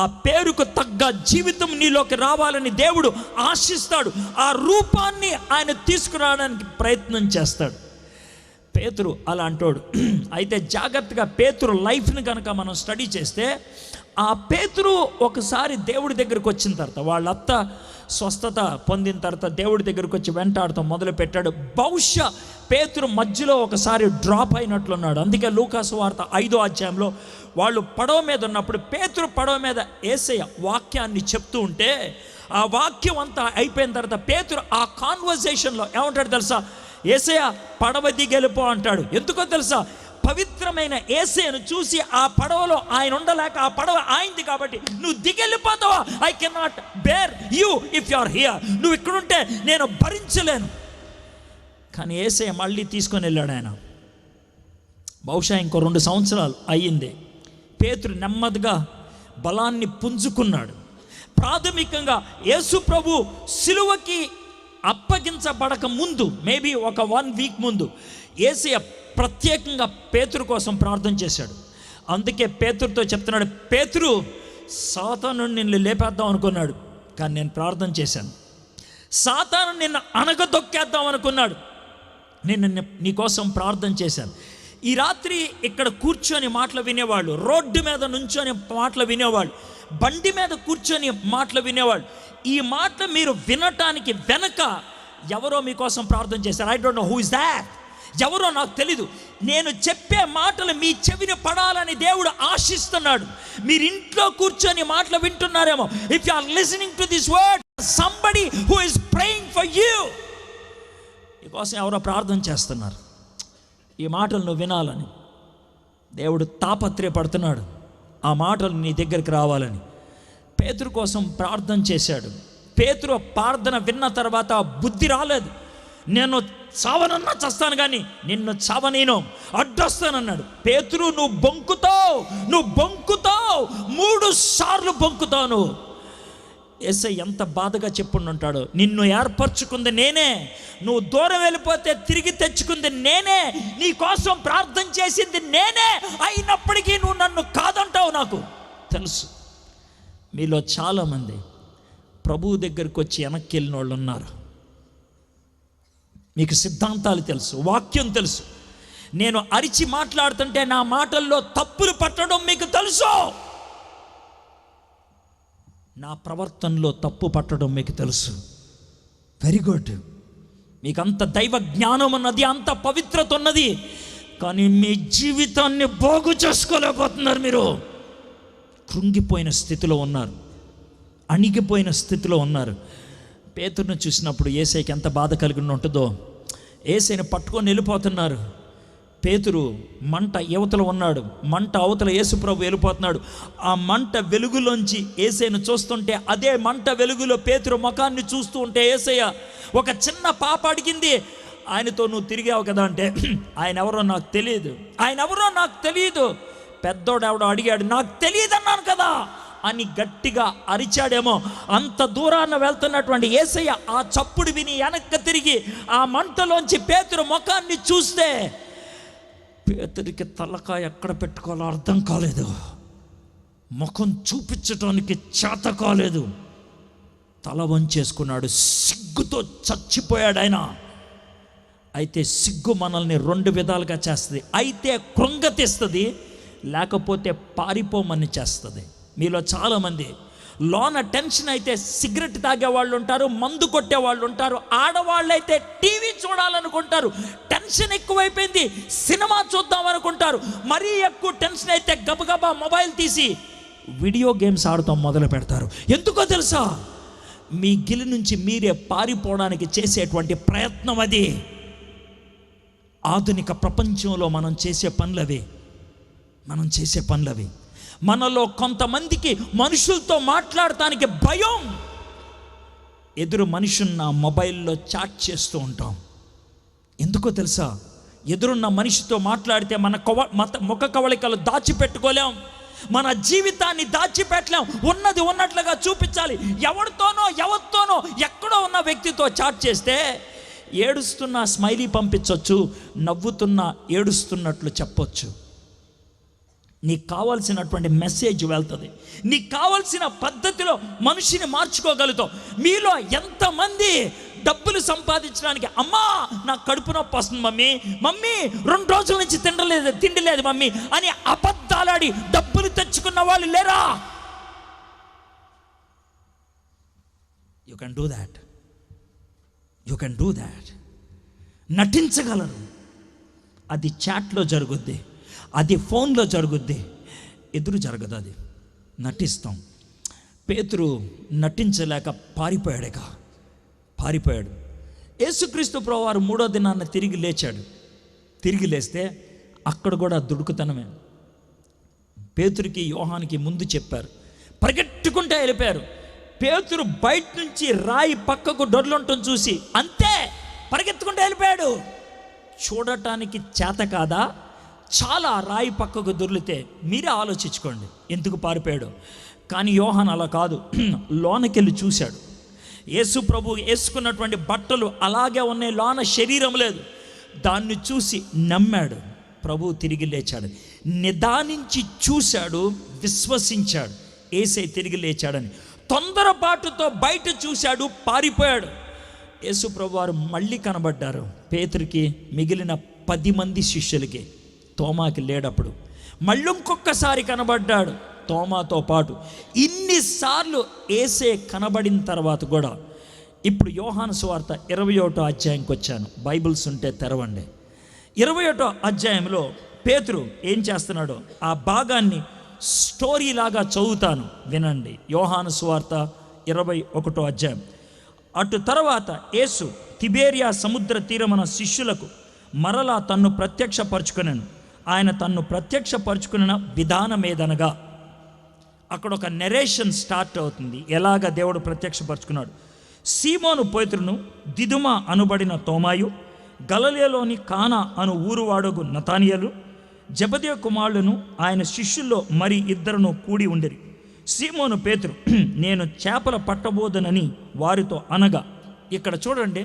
ఆ పేరుకు తగ్గ జీవితం నీలోకి రావాలని దేవుడు ఆశిస్తాడు. ఆ రూపాన్ని ఆయన తీసుకురావడానికి ప్రయత్నం చేస్తాడు. పేతురు అలా అంటాడు. అయితే జాగ్రత్తగా పేతురు లైఫ్ని కనుక మనం స్టడీ చేస్తే, ఆ పేతురు ఒకసారి దేవుడి దగ్గరికి వచ్చిన తర్వాత, వాళ్ళ అత్త స్వస్థత పొందిన తర్వాత దేవుడి దగ్గరికి వచ్చి వెంటాడటం మొదలు పెట్టాడు. బహుశా పేతురు మధ్యలో ఒకసారి డ్రాప్ అయినట్లున్నాడు. అందుకే లూకాసు వార్త 5వ అధ్యాయంలో వాళ్ళు పడవ మీద ఉన్నప్పుడు పేతురు పడవ మీద యేసయ్య వాక్యాన్ని చెప్తూ ఉంటే, ఆ వాక్యం అంతా అయిపోయిన తర్వాత పేతురు ఆ కాన్వర్జేషన్లో ఏమంటాడు తెలుసా? యేసయ్య పడవ దిగెళ్ళిపో అంటాడు. ఎందుకో తెలుసా? పవిత్రమైన యేసయ్యను చూసి ఆ పడవలో ఆయన ఉండలేక, ఆ పడవ ఆయనది కాబట్టి నువ్వు దిగెళ్ళిపోతావా, I can not bear you if you are here, నువ్వు ఇక్కడుంటే నేను భరించలేను. కానీ యేసయ్య మళ్ళీ తీసుకొని వెళ్ళాడు. ఆయన బహుశా ఇంకో 2 సంవత్సరాలు అయ్యింది. పేతురు నెమ్మదిగా బలాన్ని పుంజుకున్నాడు. ప్రాథమికంగా యేసు ప్రభు సిలువకి అప్పగించబడక ముందు, మేబీ ఒక 1 వీక్ ముందు, యేసయ్య ప్రత్యేకంగా పేతురు కోసం ప్రార్థన చేశాడు. అందుకే పేతురుతో చెప్తున్నాడు, పేతురు సాతాను నిన్ను లేపేద్దాం అనుకున్నాడు, కానీ నేను ప్రార్థన చేశాను. సాతాను నిన్ను అణగదొక్కేద్దాం అనుకున్నాడు, నేను నీకోసం ప్రార్థన చేశాను. ఈ రాత్రి ఇక్కడ కూర్చొని మాటలు వినేవాళ్ళు, రోడ్డు మీద నుంచొని మాటలు వినేవాళ్ళు, బండి మీద కూర్చొని మాటలు వినేవాళ్ళు, ఈ మాటలు మీరు వినటానికి వెనక ఎవరో మీకోసం ప్రార్థన చేశారు. I don't know who is that, ఎవరో నాకు తెలీదు. నేను చెప్పే మాటలు మీ చెవిని పడాలని దేవుడు ఆశిస్తున్నాడు. మీరు ఇంట్లో కూర్చొని మాటలు వింటున్నారేమో. If you are listening to this word, somebody who is praying for you. మీకోసం ఎవరో ప్రార్థన చేస్తున్నారు. ఈ మాటలు నువ్వు వినాలని దేవుడు తాపత్రయపడుతున్నాడు. ఆ మాటలు నీ దగ్గరికి రావాలని పేతురు కోసం ప్రార్థన చేశాడు. పేతురు ప్రార్థన విన్న తర్వాత బుద్ధి రాలేదు. నేను చావనన్నా చస్తాను కానీ నిన్ను చావనేను, అడ్డొస్తానన్నాడు. పేతురు నువ్వు బొంకుతావు, 3 సార్లు బొంకుతావు నువ్వు. యేసయ్య ఎంత బాధగా చెప్పుంటాడో, నిన్ను ఏర్పరచుకుంది నేనే, నువ్వు దూరం వెళ్ళిపోతే తిరిగి తెచ్చుకుంది నేనే, నీ కోసం ప్రార్థన చేసింది నేనే, అయినప్పటికీ నువ్వు నన్ను కాదంటావు. నాకు తెలుసు మీలో చాలామంది ప్రభువు దగ్గరికి వచ్చి వెనక్కి వెళ్ళిన వాళ్ళు ఉన్నారు. మీకు సిద్ధాంతాలు తెలుసు, వాక్యం తెలుసు. నేను అరిచి మాట్లాడుతుంటే నా మాటల్లో తప్పులు పట్టడం మీకు తెలుసు, నా ప్రవర్తనలో తప్పు పట్టడం మీకు తెలుసు. వెరీ గుడ్, మీకు అంత దైవ జ్ఞానం ఉన్నది, అంత పవిత్రత ఉన్నది, కానీ మీ జీవితాన్ని బాగు చేసుకోలేకపోతున్నారు. మీరు కృంగిపోయిన స్థితిలో ఉన్నారు, అణిగిపోయిన స్థితిలో ఉన్నారు. పేతురును చూసినప్పుడు యేసయ్యకి ఎంత బాధ కలిగి ఉంటుందో. యేసయ్యని పట్టుకొని వెళ్ళిపోతున్నారు. పేతురు మంట యువతల ఉన్నాడు, మంట అవతల యేసుప్రభు వెళ్ళిపోతున్నాడు. ఆ మంట వెలుగులోంచి యేసయ్యను చూస్తుంటే, అదే మంట వెలుగులో పేతురు ముఖాన్ని చూస్తూ ఉంటే, యేసయ్య ఒక చిన్న పాప అడిగింది, ఆయనతో నువ్వు తిరిగావు కదా అంటే, ఆయన ఎవరో నాకు తెలియదు. పెద్దోడు ఎవడో అడిగాడు, నాకు తెలియదు అన్నాను కదా అని గట్టిగా అరిచాడేమో. అంత దూరాన వెళ్తున్నటువంటి యేసయ్య ఆ చప్పుడు విని వెనక్కి తిరిగి ఆ మంటలోంచి పేతురు ముఖాన్ని చూస్తే పేతురికి తలకాయ ఎక్కడ పెట్టుకోవాలో అర్థం కాలేదు. ముఖం చూపించటానికి చేత కాలేదు. తల వంచేసుకున్నాడు. సిగ్గుతో చచ్చిపోయాడు ఆయన. అయితే సిగ్గు మనల్ని 2 విధాలుగా చేస్తుంది. అయితే కృంగతీస్తుంది, లేకపోతే పారిపోమని చేస్తుంది. మీలో చాలామంది లోన టెన్షన్ అయితే సిగరెట్ తాగే వాళ్ళు ఉంటారు, మందు కొట్టే వాళ్ళు ఉంటారు. ఆడవాళ్ళు అయితే టీవీ చూడాలనుకుంటారు. టెన్షన్ ఎక్కువైపోయింది, సినిమా చూద్దాం అనుకుంటారు. మరీ ఎక్కువ టెన్షన్ అయితే గబగబా మొబైల్ తీసి వీడియో గేమ్స్ ఆడతాం మొదలు పెడతారు. ఎందుకో తెలుసా? మీ గిలి నుంచి మీరే పారిపోవడానికి చేసేటువంటి ప్రయత్నం అది. ఆధునిక ప్రపంచంలో మనం చేసే పనులవి. మనలో కొంతమందికి మనుషులతో మాట్లాడటానికి భయం. ఎదురు మనిషిన్న మొబైల్లో చాట్ చేస్తూ ఉంటాం. ఎందుకో తెలుసా? ఎదురున్న మనిషితో మాట్లాడితే మన ముఖ కవళికలు దాచిపెట్టుకోలేం, మన జీవితాన్ని దాచిపెట్టలేం. ఉన్నది ఉన్నట్లుగా చూపించాలి. ఎవరితోనో ఎక్కడో ఉన్న వ్యక్తితో చాట్ చేస్తే ఏడుస్తున్న స్మైలీ పంపించవచ్చు, నవ్వుతున్న ఏడుస్తున్నట్లు చెప్పొచ్చు. నీకు కావాల్సినటువంటి మెసేజ్ వెళ్తుంది. నీకు కావాల్సిన పద్ధతిలో మనిషిని మార్చుకోగలుగుతావు. మీలో ఎంతమంది డబ్బులు సంపాదించడానికి, అమ్మా నాకు కడుపు నొప్పి వస్తుంది మమ్మీ 2 రోజుల నుంచి తిండి లేదు మమ్మీ అని అబద్ధాలాడి డబ్బులు తెచ్చుకున్న వాళ్ళు లేరా? You can do that. నటించగలరు. అది చాట్లో జరుగుద్ది, అది ఫోన్లో జరుగుద్ది, ఎదురు జరగదు. అది నటిస్తాం. పేతురు నటించలేక పారిపోయాడు. యేసుక్రీస్తు ప్రభువారు 3వ దినాన్న తిరిగి లేస్తే అక్కడ కూడా దుడుకుతనమే. పేతురికి యోహానికి ముందు చెప్పారు, పరిగెట్టుకుంటే వెళ్ళిపోయారు. పేతురు బయట నుంచి రాయి పక్కకు డొర్లుంటం చూసి అంతే పరిగెత్తుకుంటూ వెళ్ళిపోయాడు. చూడటానికి చేత కాదా? చాలా రాయి పక్కకు దొర్లితే మీరే ఆలోచించుకోండి ఎందుకు పారిపోయాడు. కానీ యోహాన్ అలా కాదు. లోనకెళ్ళి చూశాడు. యేసు ప్రభు వేసుకున్నటువంటి బట్టలు అలాగే ఉన్నాయి, లోన శరీరం లేదు. దాన్ని చూసి నమ్మాడు. ప్రభు తిరిగి లేచాడు. నిదానించి చూశాడు, విశ్వసించాడు యేసే తిరిగి లేచాడని. తొందరపాటుతో బయట చూశాడు, పారిపోయాడు. యేసు ప్రభు వారు మళ్ళీ కనబడ్డారు పేతురికి, మిగిలిన 10 మంది శిష్యులకి. తోమాకి లేడప్పుడు. మళ్ళీ ఇంకొకసారి కనబడ్డాడు తోమాతో పాటు. ఇన్నిసార్లు యేసే కనబడిన తర్వాత కూడా ఇప్పుడు యోహాను సువార్త 21వ అధ్యాయంకి వచ్చాను. బైబిల్స్ ఉంటే తెరవండి. 21వ అధ్యాయంలో పేతురు ఏం చేస్తున్నాడో ఆ భాగాన్ని స్టోరీలాగా చదువుతాను, వినండి. యోహాను సువార్త 21వ అధ్యాయం. అటు తర్వాత యేసు తిబేరియా సముద్ర తీరమున శిష్యులకు మరలా తన్ను ప్రత్యక్షపరచుకున్నాను. ఆయన తన్ను ప్రత్యక్షపరచుకున్న విధానం ఏదనగా, అక్కడ ఒక నెరేషన్ స్టార్ట్ అవుతుంది. ఎలాగ దేవుడు ప్రత్యక్షపరచుకున్నాడు. సీమోను పేతురును, దిదుమ అనుబడిన తోమాయు, గలిలయలోని కానా అను ఊరువాడగు నతానియేలు, జెబెదయి కుమారులను ఆయన శిష్యుల్లో మరి 2 కూడి ఉండిరి. సీమోను పేతురు, నేను చేపల పట్టబోదనని వారితో అనగా. ఇక్కడ చూడండి,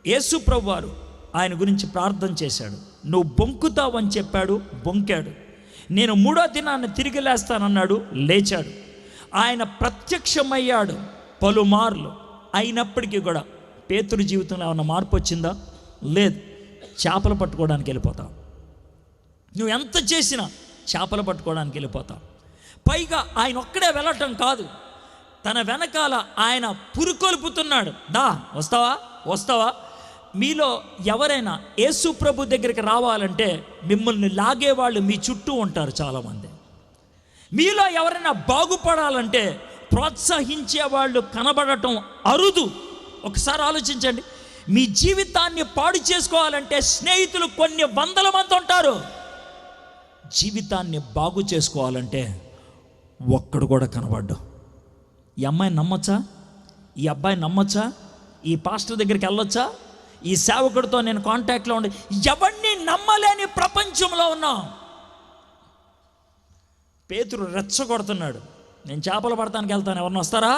యేసు ప్రభువారు ఆయన గురించి ప్రార్థన చేశాడు. నువ్వు బొంకుతావని చెప్పాడు, బొంకాడు. నేను 3వ దినాన్ని తిరిగి లేస్తానన్నాడు, లేచాడు. ఆయన ప్రత్యక్షమయ్యాడు పలుమార్లు. అయినప్పటికీ కూడా పేతురు జీవితంలో ఏమన్నా మార్పు వచ్చిందా? లేదు. చేపలు పట్టుకోవడానికి వెళ్ళిపోతావు. నువ్వు ఎంత చేసినా చేపలు పట్టుకోవడానికి వెళ్ళిపోతావు. పైగా ఆయన ఒక్కడే వెళ్ళటం కాదు, తన వెనకాల ఆయన పురుకొల్పుతున్నాడు. వస్తావా? మీలో ఎవరైనా యేసు ప్రభు దగ్గరికి రావాలంటే మిమ్మల్ని లాగేవాళ్ళు మీ చుట్టూ ఉంటారు చాలామంది. మీలో ఎవరైనా బాగుపడాలంటే ప్రోత్సహించే వాళ్ళు కనబడటం అరుదు. ఒకసారి ఆలోచించండి. మీ జీవితాన్ని పాడు చేసుకోవాలంటే స్నేహితులు కొన్ని 100 మంది ఉంటారు. జీవితాన్ని బాగు చేసుకోవాలంటే ఒక్కడు కూడా కనబడ్డు. ఈ అమ్మాయిని నమ్మొచ్చా? ఈ అబ్బాయిని నమ్మొచ్చా? ఈ పాస్టర్ దగ్గరికి వెళ్ళొచ్చా? ఈ సేవకుడితో నేను కాంటాక్ట్లో ఉండి ఎవరిని నమ్మలేని ప్రపంచంలో ఉన్నాం. పేతురు రెచ్చగొడుతున్నాడు, నేను చేపలు పడటానికి వెళ్తాను, ఎవరిని వస్తారా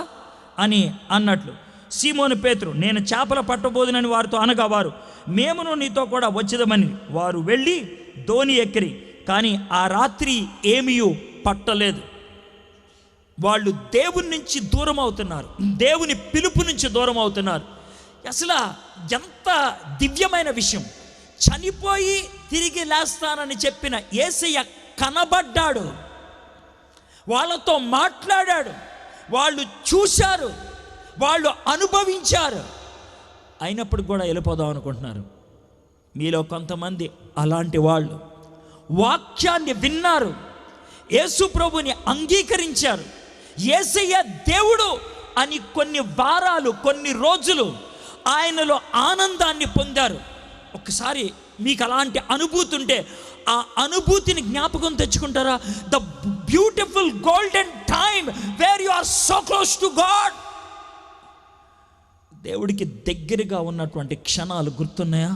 అని అన్నట్లు. సీమోను పేతురు, నేను చేపలు పట్టబోదునని వారితో అనగా వారు, మేమును నీతో కూడా వచ్చేదమని వారు వెళ్ళి ధోని ఎక్కిరి, కానీ ఆ రాత్రి ఏమీ పట్టలేదు. వాళ్ళు దేవుని నుంచి దూరం అవుతున్నారు, దేవుని పిలుపు నుంచి దూరం అవుతున్నారు. అసలు ఎంత దివ్యమైన విషయం! చనిపోయి తిరిగి లేస్తానని చెప్పిన యేసయ్య కనబడ్డాడు, వాళ్ళతో మాట్లాడాడు, వాళ్ళు చూశారు, వాళ్ళు అనుభవించారు. అయినప్పుడు కూడా వెళ్ళిపోదాం అనుకుంటున్నారు. మీలో కొంతమంది అలాంటి వాళ్ళు వాక్యాన్ని విన్నారు, యేసు ప్రభుని అంగీకరించారు, యేసయ్య దేవుడు అని కొన్ని వారాలు, కొన్ని రోజులు ఆయనలో ఆనందాన్ని పొందారు. ఒకసారి మీకు అలాంటి అనుభూతి ఉంటే ఆ అనుభూతిని జ్ఞాపకం తెచ్చుకుంటారా? The beautiful golden time where you are so close to God. దేవుడికి దగ్గరగా ఉన్నటువంటి క్షణాలు గుర్తున్నాయా?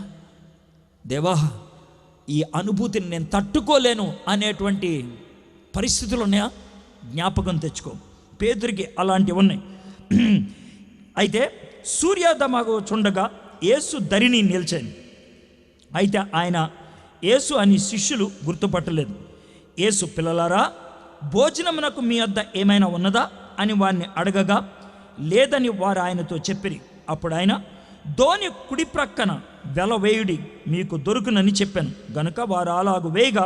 దేవా, ఈ అనుభూతిని నేను తట్టుకోలేను అనేటువంటి పరిస్థితులు ఉన్నాయా? జ్ఞాపకం తెచ్చుకో. పేతురికి అలాంటివి ఉన్నాయి. అయితే సూర్యోదయమగుచుండగా యేసు ధరిని నిలిచాను. అయితే ఆయన యేసు అని శిష్యులు గుర్తుపట్టలేదు. యేసు, పిల్లలారా, భోజనమునకు మీ వద్ద ఏమైనా ఉన్నదా అని వారిని అడగగా లేదని వారు ఆయనతో చెప్పిరి. అప్పుడు ఆయన, ధోని కుడి ప్రక్కన వెల వేయుడి, మీకు దొరుకునని చెప్పాను. గనుక వారు అలాగు వేయగా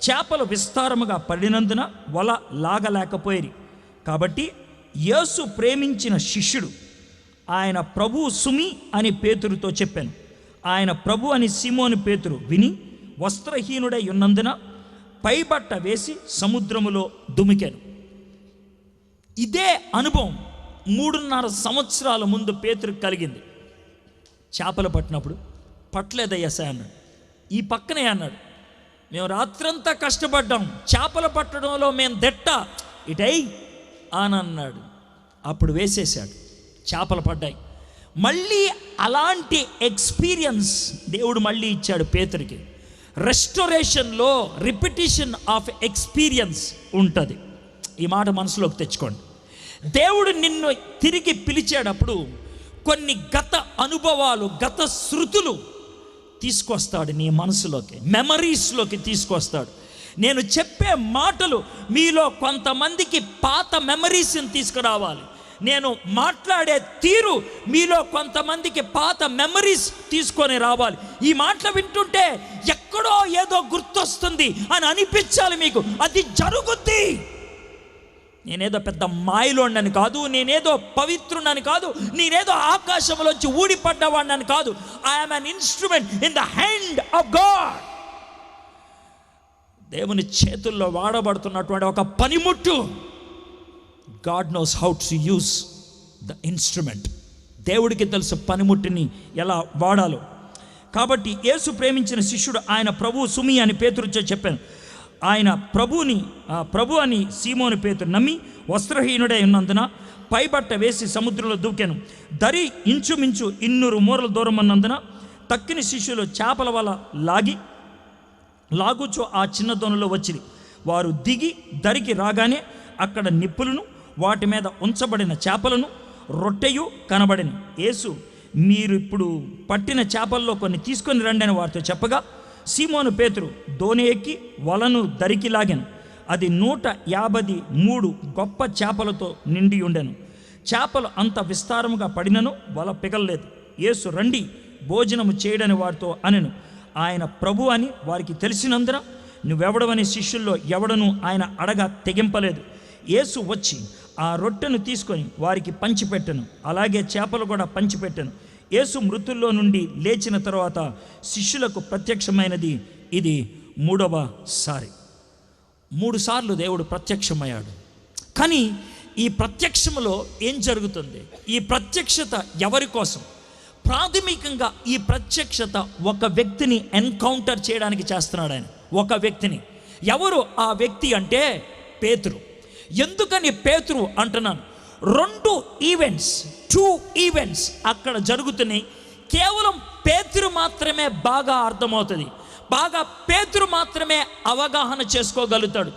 చేపలు విస్తారముగా పడినందున వల లాగలేకపోయిరి. కాబట్టి యేసు ప్రేమించిన శిష్యుడు ఆయన ప్రభువు సుమి అని పేతురుతో చెప్పాను. ఆయన ప్రభు అని సీమోను పేతురు విని వస్త్రహీనుడై ఉన్నందున పైబట్ట వేసి సముద్రములో దుమికాను. ఇదే అనుభవం 3.5 సంవత్సరాల ముందు పేతురుకు కలిగింది. చేపలు పట్టినప్పుడు పట్టలేదయ్యా సార్ అన్నాడు. ఈ పక్కనే అన్నాడు, మేము రాత్రంతా కష్టపడ్డాం, చేపలు పట్టడంలో మేము దెట్ట, ఇటై అని అన్నాడు. అప్పుడు వేసేసాడు, చేపలు పడ్డాయి. మళ్ళీ అలాంటి ఎక్స్పీరియన్స్ దేవుడు మళ్ళీ ఇచ్చాడు పేతురికి. రెస్టోరేషన్లో రిపిటిషన్ ఆఫ్ ఎక్స్పీరియన్స్ ఉంటుంది. ఈ మాట మనసులోకి తెచ్చుకోండి. దేవుడు నిన్ను తిరిగి పిలిచేటప్పుడు కొన్ని గత అనుభవాలు, గత శృతులు తీసుకొస్తాడు నీ మనసులోకి, మెమరీస్లోకి తీసుకొస్తాడు. నేను చెప్పే మాటలు మీలో కొంతమందికి పాత మెమరీస్ని తీసుకురావాలి. నేను మాట్లాడే తీరు మీలో కొంతమందికి పాత మెమరీస్ తీసుకొని రావాలి. ఈ మాటలు వింటుంటే ఎక్కడో ఏదో గుర్తొస్తుంది అని అనిపించాలి మీకు. అది జరుగుద్ది. నేనేదో పెద్ద మాయలోండని కాదు, నేనేదో పవిత్రుడని కాదు, నేనేదో ఆకాశంలోంచి ఊడిపడ్డవాడిని కాదు. I'm an instrument in the hand of God. దేవుని చేతుల్లో వాడబడుతున్నటువంటి ఒక పనిముట్టు. God knows how to use the instrument. దేవుడికి తెలుసు పనిముట్టిని ఎలా వాడాలో. కాబట్టి యేసు ప్రేమించిన శిష్యుడు ఆయన ప్రభువు సుమి అని పేతురుతో చెప్పాను. ఆయన ప్రభు అని సీమోను పేతురు నమ్మి వస్త్రహీనుడై ఉన్నందున పైబట్ట వేసి సముద్రంలో దూకాను. దరి ఇంచుమించు 200 మూరల దూరం ఉన్నందున తక్కిన శిష్యులు చేపల వల లాగుచో ఆ చిన్న దోణిలో వచ్చింది. వారు దిగి దరికి రాగానే అక్కడ నిప్పులను, వాటి మీద ఉంచబడిన చేపలను, రొట్టెయు కనబడిన. యేసు, మీరు ఇప్పుడు పట్టిన చేపల్లో కొన్ని తీసుకొని రండి అని వారితో చెప్పగా సీమోను పేతురు దోణి ఎక్కి వలను దరికి లాగాను. అది 153 గొప్ప చేపలతో నిండి ఉండెను. చేపలు అంత విస్తారముగా పడినను వల పిగలలేదు. యేసు, రండి భోజనము చేయడని వారితో అనెను. ఆయన ప్రభు అని వారికి తెలిసినందున నువ్వెవడవని శిష్యుల్లో ఎవడను ఆయన అడగ తెగింపలేదు. యేసు వచ్చి ఆ రొట్టెను తీసుకొని వారికి పంచిపెట్టెను. అలాగే చేపలు కూడా పంచిపెట్టెను. యేసు మృతుల్లో నుండి లేచిన తర్వాత శిష్యులకు ప్రత్యక్షమైనది ఇది 3వ సారి. 3 సార్లు దేవుడు ప్రత్యక్షమయ్యాడు. కానీ ఈ ప్రత్యక్షములో ఏం జరుగుతుంది? ఈ ప్రత్యక్షత ఎవరి కోసం? ప్రాథమికంగా ఈ ప్రత్యక్షత ఒక వ్యక్తిని ఎన్కౌంటర్ చేయడానికి చేస్తున్నాడు ఆయన. ఒక వ్యక్తిని. ఎవరు ఆ వ్యక్తి అంటే పేతురు. ఎందుకని పేతురు అంటున్నాను? 2 ఈవెంట్స్ అక్కడ జరుగుతున్నాయి. కేవలం పేతురు మాత్రమే బాగా అర్థమవుతుంది, బాగా పేతురు మాత్రమే అవగాహన చేసుకోగలుగుతాడు.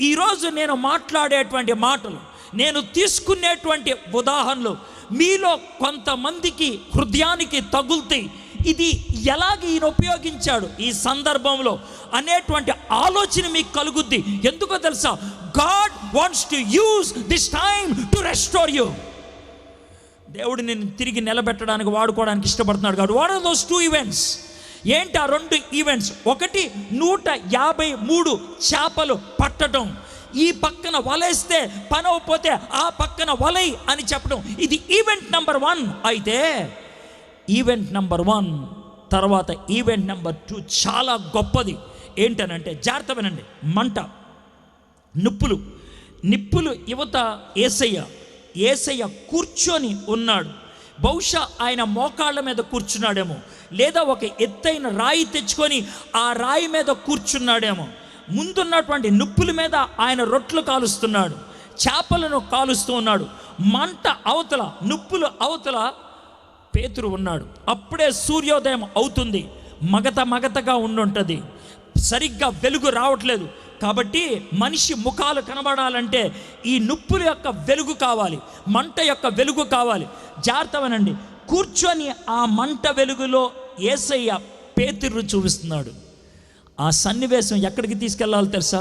ఈరోజు నేను మాట్లాడేటువంటి మాటలు, నేను తీసుకునేటువంటి ఉదాహరణలు మీలో కొంతమందికి హృదయానికి తగులుతాయి. ఇది ఎలాగ ఈయన ఉపయోగించాడు ఈ సందర్భంలో అనేటువంటి ఆలోచన మీకు కలుగుద్ది. ఎందుకో తెలుసా? God wants to use this time to restore you. దేవుడు నిన్ను తిరిగి నిలబెట్టడానికి, వాడుకోవడానికి ఇష్టపడుతున్నాడు. కాబట్టి వాట్ ఆర్ దోస్ 2 ఈవెంట్స్? ఏంటి ఆ 2 ఈవెంట్స్? ఒకటి 153 చేపలు పట్టడం, ఈ పక్కన వలేస్తే పని అవ్వకపోతే ఆ పక్కన వలై అని చెప్పడం. ఇది ఈవెంట్ నెంబర్ 1. అయితే ఈవెంట్ నెంబర్ 1 తర్వాత ఈవెంట్ నెంబర్ 2 చాలా గొప్పది. ఏంటనంటే, జాగ్రత్త వినండి. మంట, నిప్పులు యువత ఏసయ్య కూర్చొని ఉన్నాడు. బహుశా ఆయన మోకాళ్ళ మీద కూర్చున్నాడేమో, లేదా ఒక ఎత్తైన రాయి తెచ్చుకొని ఆ రాయి మీద కూర్చున్నాడేమో. ముందున్నటువంటి నిప్పుల మీద ఆయన రొట్లు కాలుస్తున్నాడు, చేపలను కాలుస్తూ ఉన్నాడు. మంట అవతల, నిప్పులు అవతల పేతురు ఉన్నాడు. అప్పుడే సూర్యోదయం అవుతుంది. మగతగా ఉండుంటుంది, సరిగ్గా వెలుగు రావట్లేదు. కాబట్టి మనిషి ముఖాలు కనబడాలంటే ఈ నిప్పుల యొక్క వెలుగు కావాలి, మంట యొక్క వెలుగు కావాలి. జాగ్రత్తవనండి. కూర్చొని ఆ మంట వెలుగులో యేసయ్య పేతురు చూపిస్తున్నాడు. ఆ సన్నివేశం ఎక్కడికి తీసుకెళ్లాలో తెలుసా?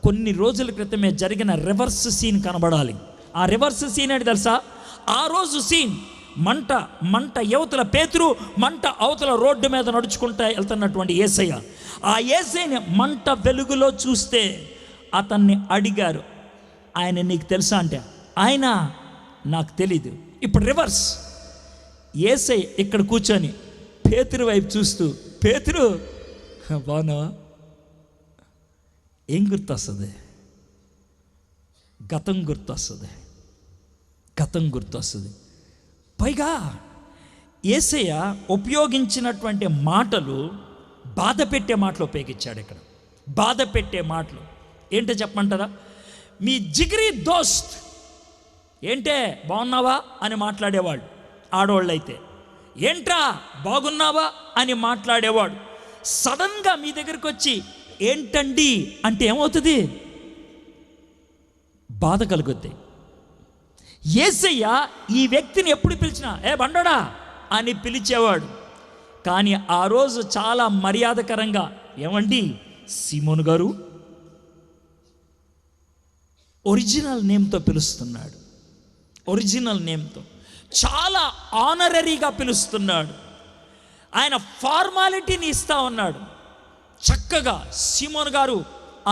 కొన్ని రోజుల క్రితమే జరిగిన రివర్స్ సీన్ కనబడాలి. ఆ రివర్స్ సీన్ ఏంటి తెలుసా? ఆ రోజు సీన్ మంట యువతల పేతురు, మంట అవతల రోడ్డు మీద నడుచుకుంటా వెళ్తున్నటువంటి యేసయ్య. ఆ యేసయ్యని మంట వెలుగులో చూస్తే అతన్ని అడిగారు, ఆయన నీకు తెలుసా అంటే, ఆయన నాకు తెలీదు. ఇప్పుడు రివర్స్. యేసయ్య ఇక్కడ కూర్చొని పేతురు వైపు చూస్తూ, పేతురు బాగున్నావా? ఏం గుర్తొస్తుంది? గతం గుర్తొస్తుంది. పైగా యేసయ్య ఉపయోగించినటువంటి మాటలు బాధ పెట్టే మాటలు ఉపయోగించాడు. ఇక్కడ బాధ పెట్టే మాటలు ఏంటో చెప్పమంటారా? మీ జిగిరి దోస్త్ ఏంటే బాగున్నావా అని మాట్లాడేవాడు ఆడవాళ్ళు అయితే, ఏంట్రా బాగున్నావా అని మాట్లాడేవాడు. సడన్గా మీ దగ్గరికి వచ్చి ఏంటండి అంటే ఏమవుతుంది? బాధ కలుగుద్ది. యేసయ్య ఈ వ్యక్తిని ఎప్పుడు పిలిచినా ఏ బండోడా అని పిలిచేవాడు. కానీ ఆ రోజు చాలా మర్యాదకరంగా ఏమండి సీమోను గారు, ఒరిజినల్ నేమ్తో పిలుస్తున్నాడు. ఒరిజినల్ నేమ్తో, చాలా ఆనరరీగా పిలుస్తున్నాడు. ఆయన ఫార్మాలిటీని ఇస్తా ఉన్నాడు. చక్కగా సీమోను గారు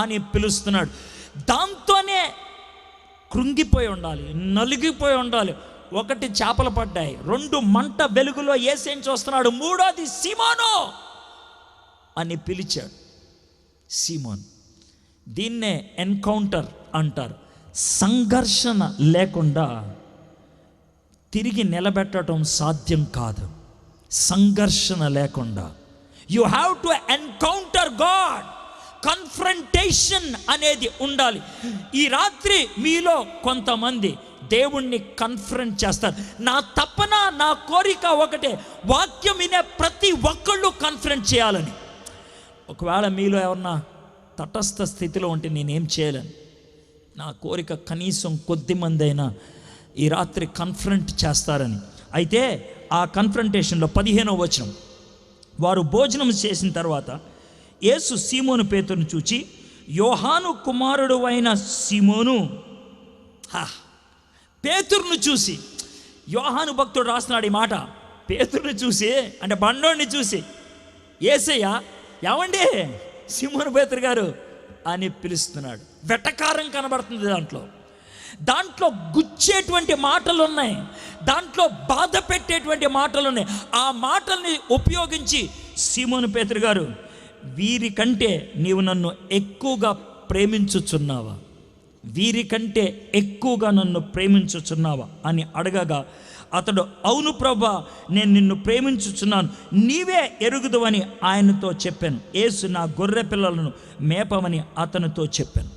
అని పిలుస్తున్నాడు. దాంతోనే కృంగిపోయి ఉండాలి, నలిగిపోయి ఉండాలి. 1 చేపలు పడ్డాయి, 2 మంట వెలుగులో యేసయ్యని చూస్తున్నాడు, 3వది సీమోను అని పిలిచాడు. సీమోన్. దీన్నే ఎన్కౌంటర్ అంటారు. సంఘర్షణ లేకుండా తిరిగి నిలబెట్టడం సాధ్యం కాదు. సంఘర్షణ లేకుండా you have to encounter God. Confrontation అనేది ఉండాలి. ఈ రాత్రి మీలో కొంతమంది దేవుణ్ణి కన్ఫ్రంట్ చేస్తారు. నా తపన, నా కోరిక ఒకటే, వాక్యం వినే ప్రతి ఒక్కళ్ళు కన్ఫ్రంట్ చేయాలని. ఒకవేళ మీలో ఎవరన్నా తటస్థ స్థితిలో ఉంటే నేనేం చేయలేను. నా కోరిక కనీసం కొద్దిమంది అయినా ఈ రాత్రి కన్ఫ్రంట్ చేస్తారని. అయితే ఆ కన్ఫ్రంటేషన్లో 15వ వచనం, వారు భోజనం చేసిన తర్వాత యేసు సీమోను పేతురును చూచి, యోహాను కుమారుడు అయిన సీమోను. పేతురును చూసి, యోహాను భక్తుడు రాస్తున్నాడు ఈ మాట. పేతురుని చూసి అంటే బండోడిని చూసి యేసయ్య ఏమండి సీమోను పేతురు గారు అని పిలుస్తున్నాడు. వెటకారం కనబడుతుంది దాంట్లో గుచ్చేటువంటి మాటలు ఉన్నాయి, దాంట్లో బాధ పెట్టేటువంటి మాటలు ఉన్నాయి. ఆ మాటల్ని ఉపయోగించి సీమోను పేతురు గారు, వీరికంటే నీవు నన్ను ఎక్కువగా ప్రేమించుచున్నావా? వీరికంటే ఎక్కువగా నన్ను ప్రేమించుచున్నావా అని అడగగా అతడు, అవును ప్రభా, నేను నిన్ను ప్రేమించుచున్నాను, నీవే ఎరుగుదువని ఆయనతో చెప్పాను. యేసు నా గొర్రె పిల్లలను మేపమని అతనితో చెప్పాను.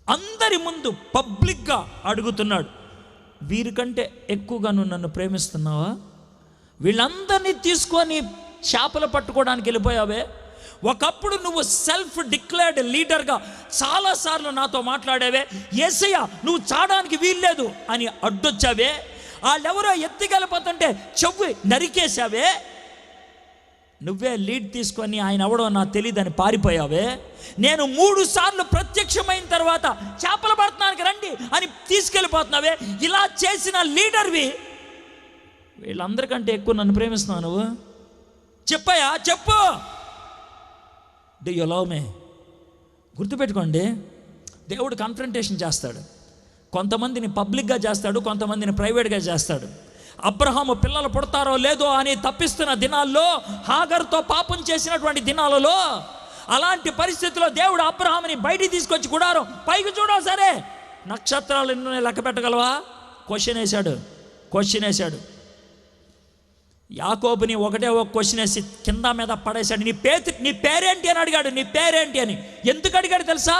అందరి ముందు పబ్లిక్గా అడుగుతున్నాడు, వీరికంటే ఎక్కువగా నువ్వు నన్ను ప్రేమిస్తున్నావా? వీళ్ళందరినీ తీసుకొని చేపలు పట్టుకోవడానికి వెళ్ళిపోయావే. ఒకప్పుడు నువ్వు సెల్ఫ్ డిక్లేర్డ్ లీడర్గా చాలాసార్లు నాతో మాట్లాడావే. యేసయ్య నువ్వు చావడానికి వీల్లేదు అని అడ్డొచ్చావే. వాళ్ళెవరో ఎత్తికెళ్ళిపోతుంటే చెవు నరికేశావే. నువ్వే లీడ్ తీసుకొని ఆయన ఎవడో నాకు తెలియదని పారిపోయావే. నేను 3 సార్లు ప్రత్యక్షమైన తర్వాత చేపలు పడుతున్నానికి రండి అని తీసుకెళ్ళిపోతున్నావే. ఇలా చేసిన లీడర్వి. వీళ్ళందరికంటే ఎక్కువ నన్ను ప్రేమిస్తున్నావు నువ్వు. చెప్పయ్యా, చెప్పు. డు యు లవ్ మీ? గుర్తుపెట్టుకోండి, దేవుడు కన్ఫ్రంటేషన్ చేస్తాడు. కొంతమందిని పబ్లిక్గా చేస్తాడు, కొంతమందిని ప్రైవేట్గా చేస్తాడు. అబ్రహాము పిల్లలు పుడతారో లేదో అని తప్పిస్తున్న దినాల్లో, హాగర్తో పాపం చేసినటువంటి దినాలలో, అలాంటి పరిస్థితుల్లో దేవుడు అబ్రహాముని బయటికి తీసుకొచ్చి గుడారం పైకి చూడవు, సరే నక్షత్రాలు ఎన్నో లెక్క పెట్టగలవా? క్వశ్చన్ వేశాడు. యాకోబుని ఒకటే ఒక క్వశ్చన్ వేసి కింద మీద పడేశాడు. నీ పేరేంటి అని అడిగాడు. నీ పేరేంటి అని ఎందుకు అడిగాడు తెలుసా?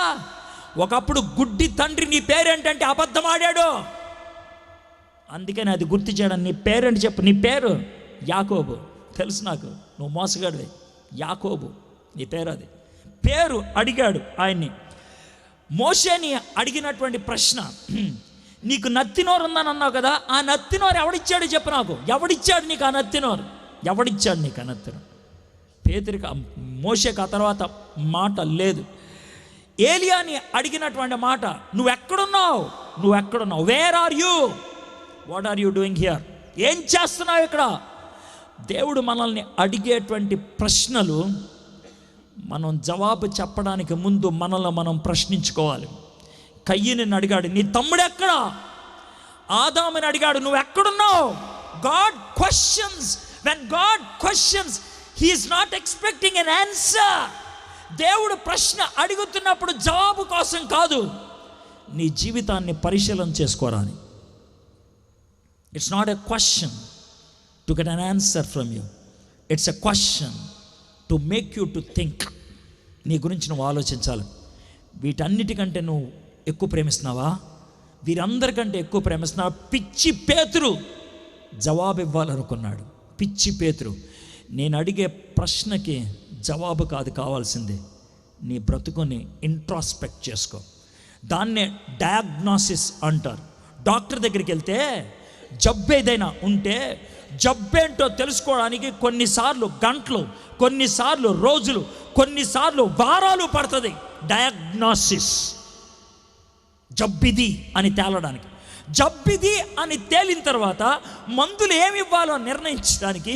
ఒకప్పుడు గుడ్డి తండ్రి నీ పేరేంటంటే అబద్ధం ఆడాడు. అందుకని అది గుర్తు చేయడం. నీ పేరేంటి చెప్పు. నీ పేరు యాకోబు. తెలుసు నాకు, నువ్వు మోసగాడివి. యాకోబు నీ పేరు. అది పేరు అడిగాడు ఆయన్ని. మోషేని అడిగినటువంటి ప్రశ్న, నీకు నత్తినోరు ఉందని అన్నావు కదా, ఆ నత్తినోరు ఎవడిచ్చాడు చెప్పు నాకు. ఎవడిచ్చాడు నీకు ఆ నత్తినోరు? పేతురికి, మోషేకి ఆ తర్వాత మాట లేదు. ఏలియాని అడిగినటువంటి మాట, నువ్వెక్కడున్నావు? Where are you? What are you doing here? ఏం చేస్తున్నావు ఇక్కడ? దేవుడు మనల్ని అడిగేటువంటి ప్రశ్నలు మనం జవాబు చెప్పడానికి ముందు మనల్ని మనం ప్రశ్నించుకోవాలి. కయ్యని అడిగాడు, నీ తమ్ముడు ఎక్కడ? ఆదాముని అడిగాడు, నువ్వు ఎక్కడున్నావు? God questions. When God questions, he is not expecting an answer. దేవుడు ప్రశ్న అడుగుతున్నప్పుడు జవాబు కోసం కాదు, నీ జీవితాన్ని పరిశీలన చేసుకోరాని. It's not a question to get an answer from you. It's a question to make you to think. నీ గురించి నువ్వు ఆలోచించాలి. వీటన్నిటికంటే నువ్వు ఎక్కువ ప్రేమిస్తున్నావా? వీరందరికంటే ఎక్కువ ప్రేమిస్తున్నావా? పిచ్చి పేతురు జవాబు ఇవ్వాలనుకున్నాడు. పిచ్చి పేతురు, నేను అడిగే ప్రశ్నకి జవాబు కాదు కావాల్సిందే, నీ బ్రతుకుని ఇంట్రాస్పెక్ట్ చేసుకో. దాన్నే డయాగ్నోసిస్ అంటారు. డాక్టర్ దగ్గరికి వెళ్తే జబ్బు ఏదైనా ఉంటే జబ్బేంటో తెలుసుకోవడానికి కొన్నిసార్లు గంటలు, కొన్నిసార్లు రోజులు, కొన్నిసార్లు వారాలు పడుతుంది. డయాగ్నోసిస్ జబ్బిది అని తేలడానికి. జబ్బిది అని తేలిన తర్వాత మందులు ఏమి ఇవ్వాలో నిర్ణయించడానికి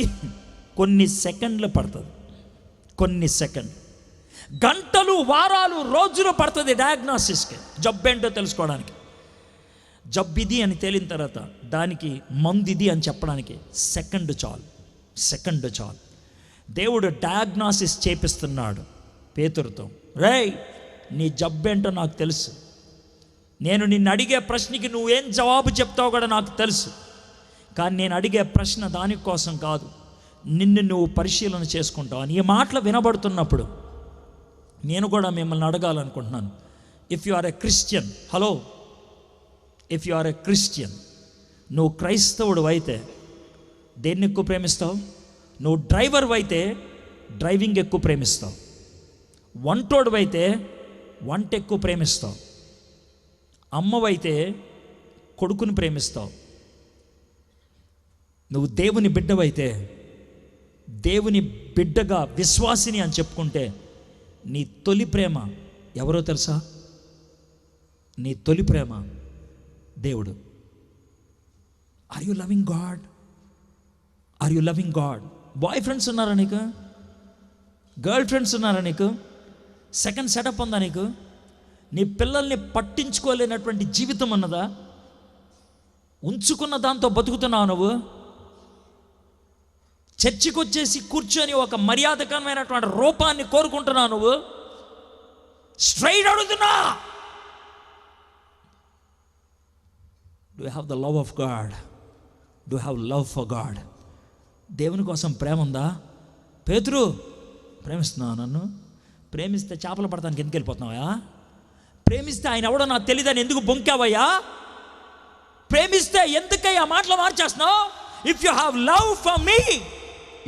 కొన్ని సెకండ్లు పడుతుంది. గంటలు, వారాలు, రోజులు పడుతుంది డయాగ్నోసిస్కి, జబ్బేంటో తెలుసుకోవడానికి. జబ్బిది అని తేలిన తర్వాత దానికి మందిది అని చెప్పడానికి సెకండ్ చాలు. దేవుడు డయాగ్నోసిస్ చేపిస్తున్నాడు పేతురుతో. రేయ్, నీ జబ్బేంటో నాకు తెలుసు. నేను నిన్ను అడిగే ప్రశ్నకి నువ్వేం జవాబు చెప్తావు కూడా నాకు తెలుసు. కానీ నేను అడిగే ప్రశ్న దానికోసం కాదు, నిన్ను నువ్వు పరిశీలన చేసుకుంటావు అని. ఈ మాటలు వినబడుతున్నప్పుడు నేను కూడా మిమ్మల్ని అడగాలనుకుంటున్నాను. If you are a Christian, if you are a Christian, నువ్వు క్రైస్తవుడు అయితే దేన్ని ఎక్కువ ప్రేమిస్తావు? నువ్వు డ్రైవర్ అయితే డ్రైవింగ్ ఎక్కువ ప్రేమిస్తావు. వంటోడు అయితే వంట ఎక్కువ ప్రేమిస్తావు. అమ్మవైతే కొడుకుని ప్రేమిస్తావు. నువ్వు దేవుని బిడ్డవైతే, దేవుని బిడ్డగా విశ్వాసిని అని చెప్పుకుంటే, నీ తొలి ప్రేమ ఎవరో తెలుసా? నీ తొలి ప్రేమ దేవుడు. Are you loving God? Boyfriends ఉన్నారా నీకు? గర్ల్ ఫ్రెండ్స్ ఉన్నారా నీకు? సెకండ్ సెటప్ ఉందా నీకు? నీ పిల్లల్ని పట్టించుకోలేనటువంటి జీవితం ఉన్నదా? ఉంచుకున్న దాంతో బతుకుతున్నావు నువ్వు? చర్చికి వచ్చేసి కూర్చొని ఒక మర్యాదకరమైనటువంటి రూపాన్ని కోరుకుంటున్నావు నువ్వు? స్ట్రైట్ అడుగుతున్నా, do you have the love of God? Do have love for God? దేవుని కోసం ప్రేమ ఉందా? పేతురు, ప్రేమిస్తున్నావా నన్ను? ప్రేమిస్తే చేపలు పడతానికి ఎందుకు వెళ్ళిపోతున్నావా? ప్రేమిస్తే ఆయన ఎవడో నాకు తెలియదని ఎందుకు బొంకావయ్యా? ప్రేమిస్తే ఎందుకయ్యా మాటలు మార్చేస్తున్నావు? If you have love for me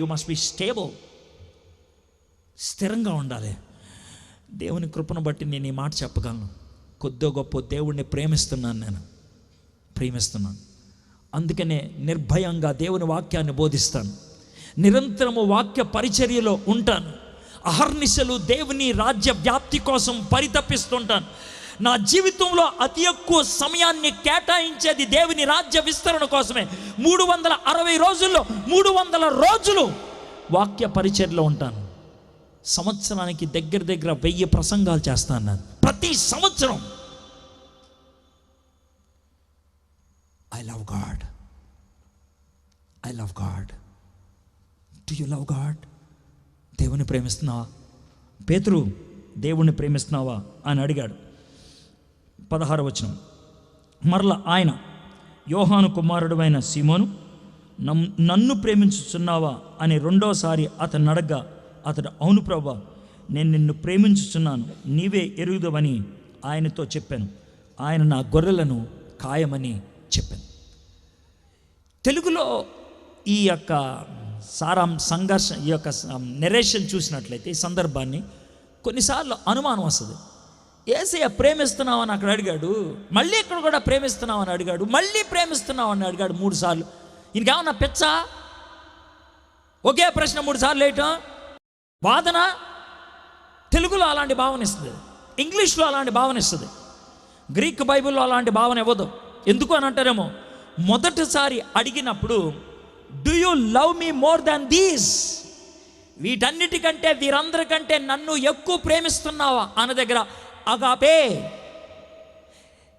you must be stable. స్థిరంగా ఉండాలి. దేవుని కృపను బట్టి నేను ఈ మాట చెప్పగలను, కొద్దో గొప్ప దేవుణ్ణి ప్రేమిస్తున్నాను. అందుకనే నిర్భయంగా దేవుని వాక్యాన్ని బోధిస్తాను, నిరంతరము వాక్య పరిచర్యలో ఉంటాను, అహర్నిశలు దేవుని రాజ్య వ్యాప్తి కోసం పరితపిస్తుంటాను. నా జీవితంలో అతి ఎక్కువ సమయాన్ని కేటాయించేది దేవుని రాజ్య విస్తరణ కోసమే. 360 రోజుల్లో 300 రోజులు వాక్య పరిచర్యలో ఉంటాను. సంవత్సరానికి దగ్గర 1000 ప్రసంగాలు చేస్తాను నేను ప్రతి సంవత్సరం. I love God. Do you love God? దేవుని ప్రేమిస్తున్నావా? పేతురు, దేవుణ్ణి ప్రేమిస్తున్నావా అని అడిగాడు. 16వ వచనం, మరల ఆయన, యోహాను కుమారుడు అయిన సీమోను, నన్ను ప్రేమించుచున్నావా అని రెండోసారి అతను అడగ్గా, అతడు, అవును ప్రభువా, నేను నిన్ను ప్రేమించుచున్నాను, నీవే ఎరుగుదవని ఆయనతో చెప్పాను. ఆయన నా గొర్రెలను కాయమని చెప్పాను. తెలుగులో ఈ యొక్క ఈ యొక్క నెరేషన్ చూసినట్లయితే, ఈ సందర్భాన్ని కొన్నిసార్లు అనుమానం వస్తుంది. యేసయ్య ప్రేమిస్తున్నావని అక్కడ అడిగాడు, మళ్ళీ ఇక్కడ కూడా ప్రేమిస్తున్నావని అడిగాడు, మళ్ళీ ప్రేమిస్తున్నావని అడిగాడు 3 సార్లు. ఇంకేమన్నా పెచ్చా? ఒకే ప్రశ్న 3 సార్లు వేయటం వాదన? తెలుగులో అలాంటి భావన ఇస్తుంది, ఇంగ్లీష్లో అలాంటి భావన ఇస్తుంది, గ్రీక్ బైబిల్లో అలాంటి భావన ఇవ్వదు. ఎందుకు అని అంటారేమో, మొదటిసారి అడిగినప్పుడు do you love me more than these, వీటన్నిటికంటే వీరందరికంటే నన్ను ఎక్కువ ప్రేమిస్తున్నావా అన్న దగ్గర అగాపే,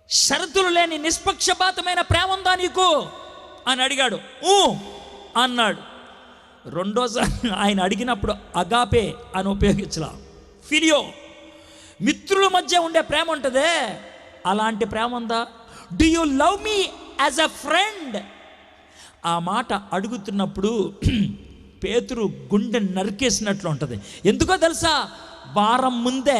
షరతులు లేని నిష్పక్షపాతమైన ప్రేమ ఉందా నీకు అని అడిగాడు. అన్నాడు. రెండోసారి ఆయన అడిగినప్పుడు అగాపే అని ఉపయోగించలా, ఫిలియో, మిత్రుల మధ్య ఉండే ప్రేమ ఉంటుందే, అలాంటి ప్రేమ ఉందా? Do you love me as a friend? ఆ మాట అడుగుతున్నప్పుడు పేతురు గుండె నరికేసినట్లు ఉంటుంది. ఎందుకో తెలుసా? వారం ముందే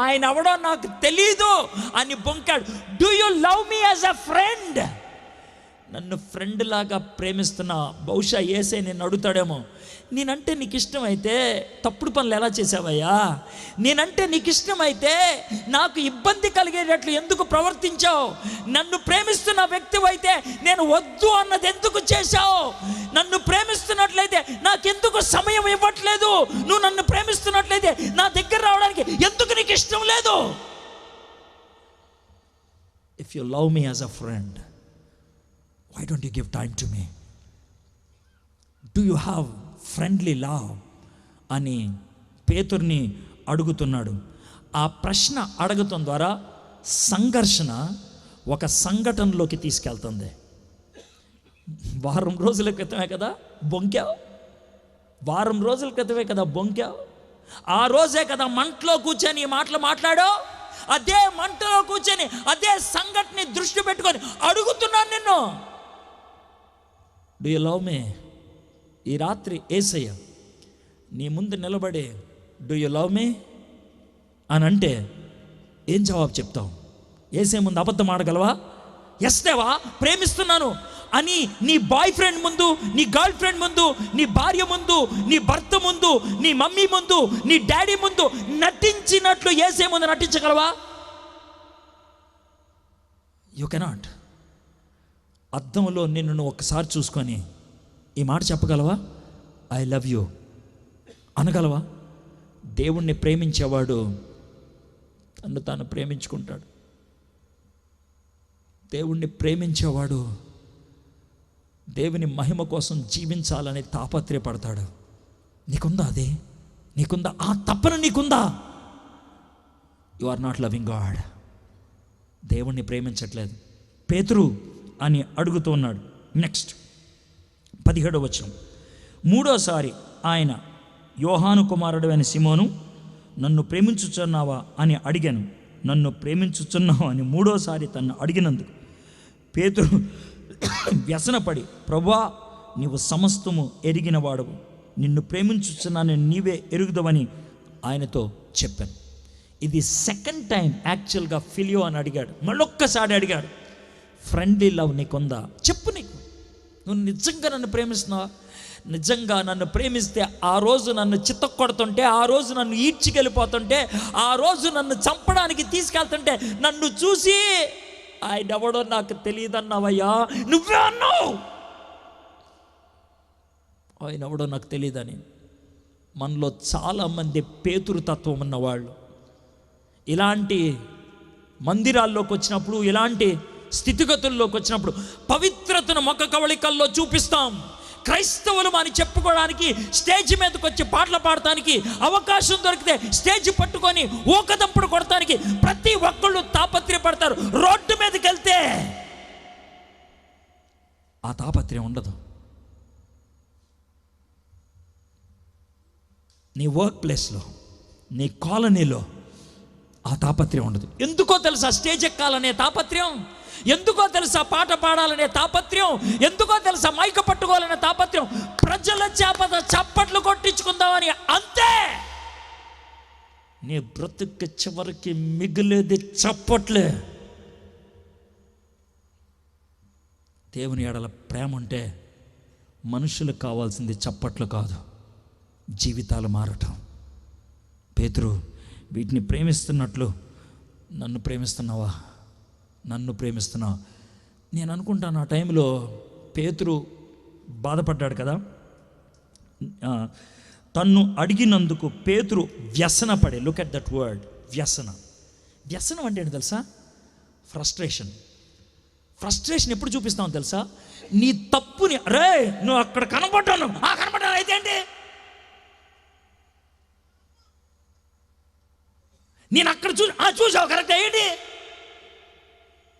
ఆయన ఎవడో నాకు తెలీదు అని బొంకాడు. Do you love me as a friend? నన్ను ఫ్రెండ్ లాగా ప్రేమిస్తున్నా. బహుశా యేసే నేను అడుగుతాడేమో, నేనంటే నీకు ఇష్టమైతే తప్పుడు పనులు ఎలా చేసావయ్యా? నేనంటే నీకు ఇష్టమైతే నాకు ఇబ్బంది కలిగేటట్లు ఎందుకు ప్రవర్తించావు? నన్ను ప్రేమిస్తున్న వ్యక్తివైతే నేను వద్దు అన్నది ఎందుకు చేశావు? నన్ను ప్రేమిస్తున్నట్లయితే నాకెందుకు సమయం ఇవ్వట్లేదు? నువ్వు నన్ను ప్రేమిస్తున్నట్లయితే నా దగ్గర రావడానికి ఎందుకు నీకు ఇష్టం లేదు? If you love me as a friend, why don't you give time to me? Do you have friendly love? అని పేతుర్ని అడుగుతున్నాడు. ఆ ప్రశ్న అడగటం ద్వారా సంఘర్షణ ఒక సంఘటనలోకి తీసుకెళ్తుంది. వారం రోజుల క్రితమే కదా బొంకావు, ఆ రోజే కదా మంటలో కూర్చొని ఈ మాటలు మాట్లాడావు. అదే మంటలో కూర్చొని అదే సంఘటనని దృష్టి పెట్టుకొని అడుగుతున్నాను నిన్ను, డూ యు లవ్ మీ? ఈ రాత్రి యేసయ్య నీ ముందు నిలబడి డూ యు లవ్ మీ అని అంటే ఏం జవాబు చెప్తావు? యేసయ్య ముందు అబద్ధం ఆడగలవా? ఎస్ దేవా ప్రేమిస్తున్నాను అని నీ బాయ్ ఫ్రెండ్ ముందు, నీ గర్ల్ ఫ్రెండ్ ముందు, నీ భార్య ముందు, నీ భర్త ముందు, నీ మమ్మీ ముందు, నీ డాడీ ముందు నటించినట్లు యేసయ్య ముందు నటించగలవా? You cannot. అద్దంలో నిన్ను నువ్వు ఒక్కసారి చూసుకొని ఈ మాట చెప్పగలవా? ఐ లవ్ యూ అనగలవా? దేవుణ్ణి ప్రేమించేవాడు తను తాను ప్రేమించుకుంటాడు. దేవుణ్ణి ప్రేమించేవాడు దేవుని మహిమ కోసం జీవించాలని తాపత్రయపడతాడు. నీకుందా? అదే నీకుందా? ఆ తపన నీకుందా? You are not loving God. దేవుణ్ణి ప్రేమించట్లేదు. పేతురు అని అడుగుతూ ఉన్నాడు. నెక్స్ట్ 17వ వచనం, మూడోసారి ఆయన, యోహాను కుమారుడు అయిన సీమోను, నన్ను ప్రేమించుచున్నావా అని అడిగాను. నన్ను ప్రేమించుచున్నావా అని మూడోసారి తన్ను అడిగినందుకు పేతురు వ్యసనపడి, ప్రభువా నీవు సమస్తము ఎరిగిన వాడవు, నిన్ను ప్రేమించుచున్నాను నీవే ఎరుగుదవని ఆయనతో చెప్పాను. ఇది సెకండ్ టైం యాక్చువల్గా ఫిలియో అని అడిగాడు. మళ్ళొక్కసారి అడిగాడు, ఫ్రెండ్లీ లవ్ నీకుందా? చెప్పు, నీకు నువ్వు నిజంగా నన్ను ప్రేమిస్తున్నావా? నిజంగా నన్ను ప్రేమిస్తే ఆ రోజు నన్ను చిత్తకొడుతుంటే, ఆ రోజు నన్ను ఈడ్చికెళ్ళిపోతుంటే, ఆ రోజు నన్ను చంపడానికి తీసుకెళ్తుంటే నన్ను చూసి ఆయన ఎవడో నాకు తెలియదన్నావయ్యా, నువ్వే అన్నావు. ఆయన ఎవడో నాకు తెలియదని. మనలో చాలామంది పేతురు తత్వం ఉన్నవాళ్ళు ఇలాంటి మందిరాల్లోకి వచ్చినప్పుడు, ఇలాంటి స్థితిగతుల్లోకి వచ్చినప్పుడు పవిత్రతను ముఖ కవళికల్లో చూపిస్తాం. క్రైస్తవులు అని చెప్పుకోవడానికి, స్టేజ్ మీదకి వచ్చి పాటలు పాడటానికి అవకాశం దొరికితే స్టేజ్ పట్టుకొని ఊకదంపుడు కొడటానికి ప్రతి ఒక్కళ్ళు తాపత్రయపడతారు. రోడ్డు మీదకి వెళ్తే ఆ తాపత్రయం ఉండదు. నీ వర్క్ ప్లేస్లో, నీ కాలనీలో ఆ తాపత్రయం ఉండదు. ఎందుకో తెలుసా స్టేజ్ ఎక్కాలనే తాపత్రయం? ఎందుకో తెలుసా పాట పాడాలనే తాపత్రయం? ఎందుకో తెలుసా మైక పట్టుకోవాలనే తాపత్రయం? ప్రజల చప్పట్లు కొట్టించుకుందామని, అంతే. నీ బ్రతుకు చివరికి మిగిలేది చప్పట్లే. దేవుని ఎడల ప్రేమ ఉంటే మనుషులకు కావాల్సింది చప్పట్లు కాదు, జీవితాలు మారటం. పేతురు వీటిని ప్రేమిస్తున్నట్లు నన్ను ప్రేమిస్తున్నావా? నన్ను ప్రేమిస్తున్నావా? నేను అనుకుంటాను ఆ టైంలో పేతురు బాధపడ్డాడు కదా. తన్ను అడిగినందుకు పేతురు వ్యసనపడే. లుక్ ఎట్ దట్ వర్డ్, వ్యసన. వ్యసనం అంటే ఏంటి తెలుసా? ఫ్రస్ట్రేషన్. ఫ్రస్ట్రేషన్ ఎప్పుడు చూపిస్తావు తెలుసా? నీ తప్పుని, రే నువ్వు అక్కడ కనపడ్డాను, అయితే ఏంటి, నేను అక్కడ చూసావు కరెక్ట్ ఏంటి,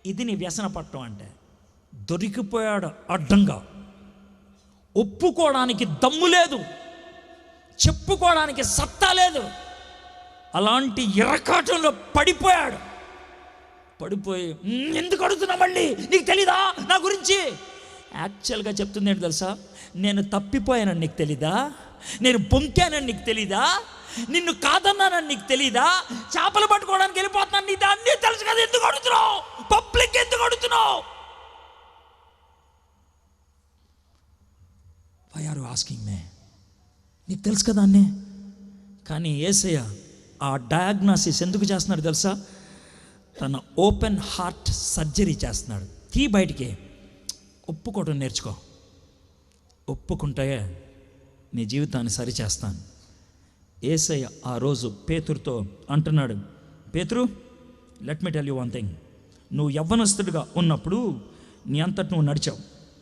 ఇది నీ వ్యసన పట్టడం అంటే. దొరికిపోయాడు అడ్డంగా. ఒప్పుకోవడానికి దమ్ము లేదు, చెప్పుకోవడానికి సత్తా లేదు. అలాంటి ఇరకాటంలో పడిపోయాడు. పడిపోయి ఎందుకు అడుగుతున్నా మళ్ళీ, నీకు తెలీదా నా గురించి? యాక్చువల్గా చెప్తుంది ఏంటి తెలుసా? నేను తప్పిపోయానని నీకు తెలీదా? నేను బొంకానని నీకు తెలీదా? నిన్ను కాదన్నానని నీకు తెలీదా? చేపలు పట్టుకోవడానికి వెళ్ళిపోతున్నాను, నీకు అన్నీ తెలుసు కదా, ఎందుకు అడుగుతున్నావు? పబ్లిక్ ఎందుకు అడుగుతున్నావు? Why are you asking me? నీకు తెలుసు కదా అన్నీ. కానీ యేసయ్య ఆ డయాగ్నాసిస్ ఎందుకు చేస్తున్నాడు తెలుసా? తన ఓపెన్ హార్ట్ సర్జరీ చేస్తున్నాడు. బయటికి ఒప్పుకోవడం నేర్చుకో. ఒప్పుకుంటే నీ జీవితాన్ని సరిచేస్తాను. యేసయ్య ఆ రోజు పేతురుతో అంటున్నాడు, పేతురు, let me tell you one thing. నువ్వు యవ్వనస్తుడిగా ఉన్నప్పుడు నీ అంతటి నువ్వు నడిచావు.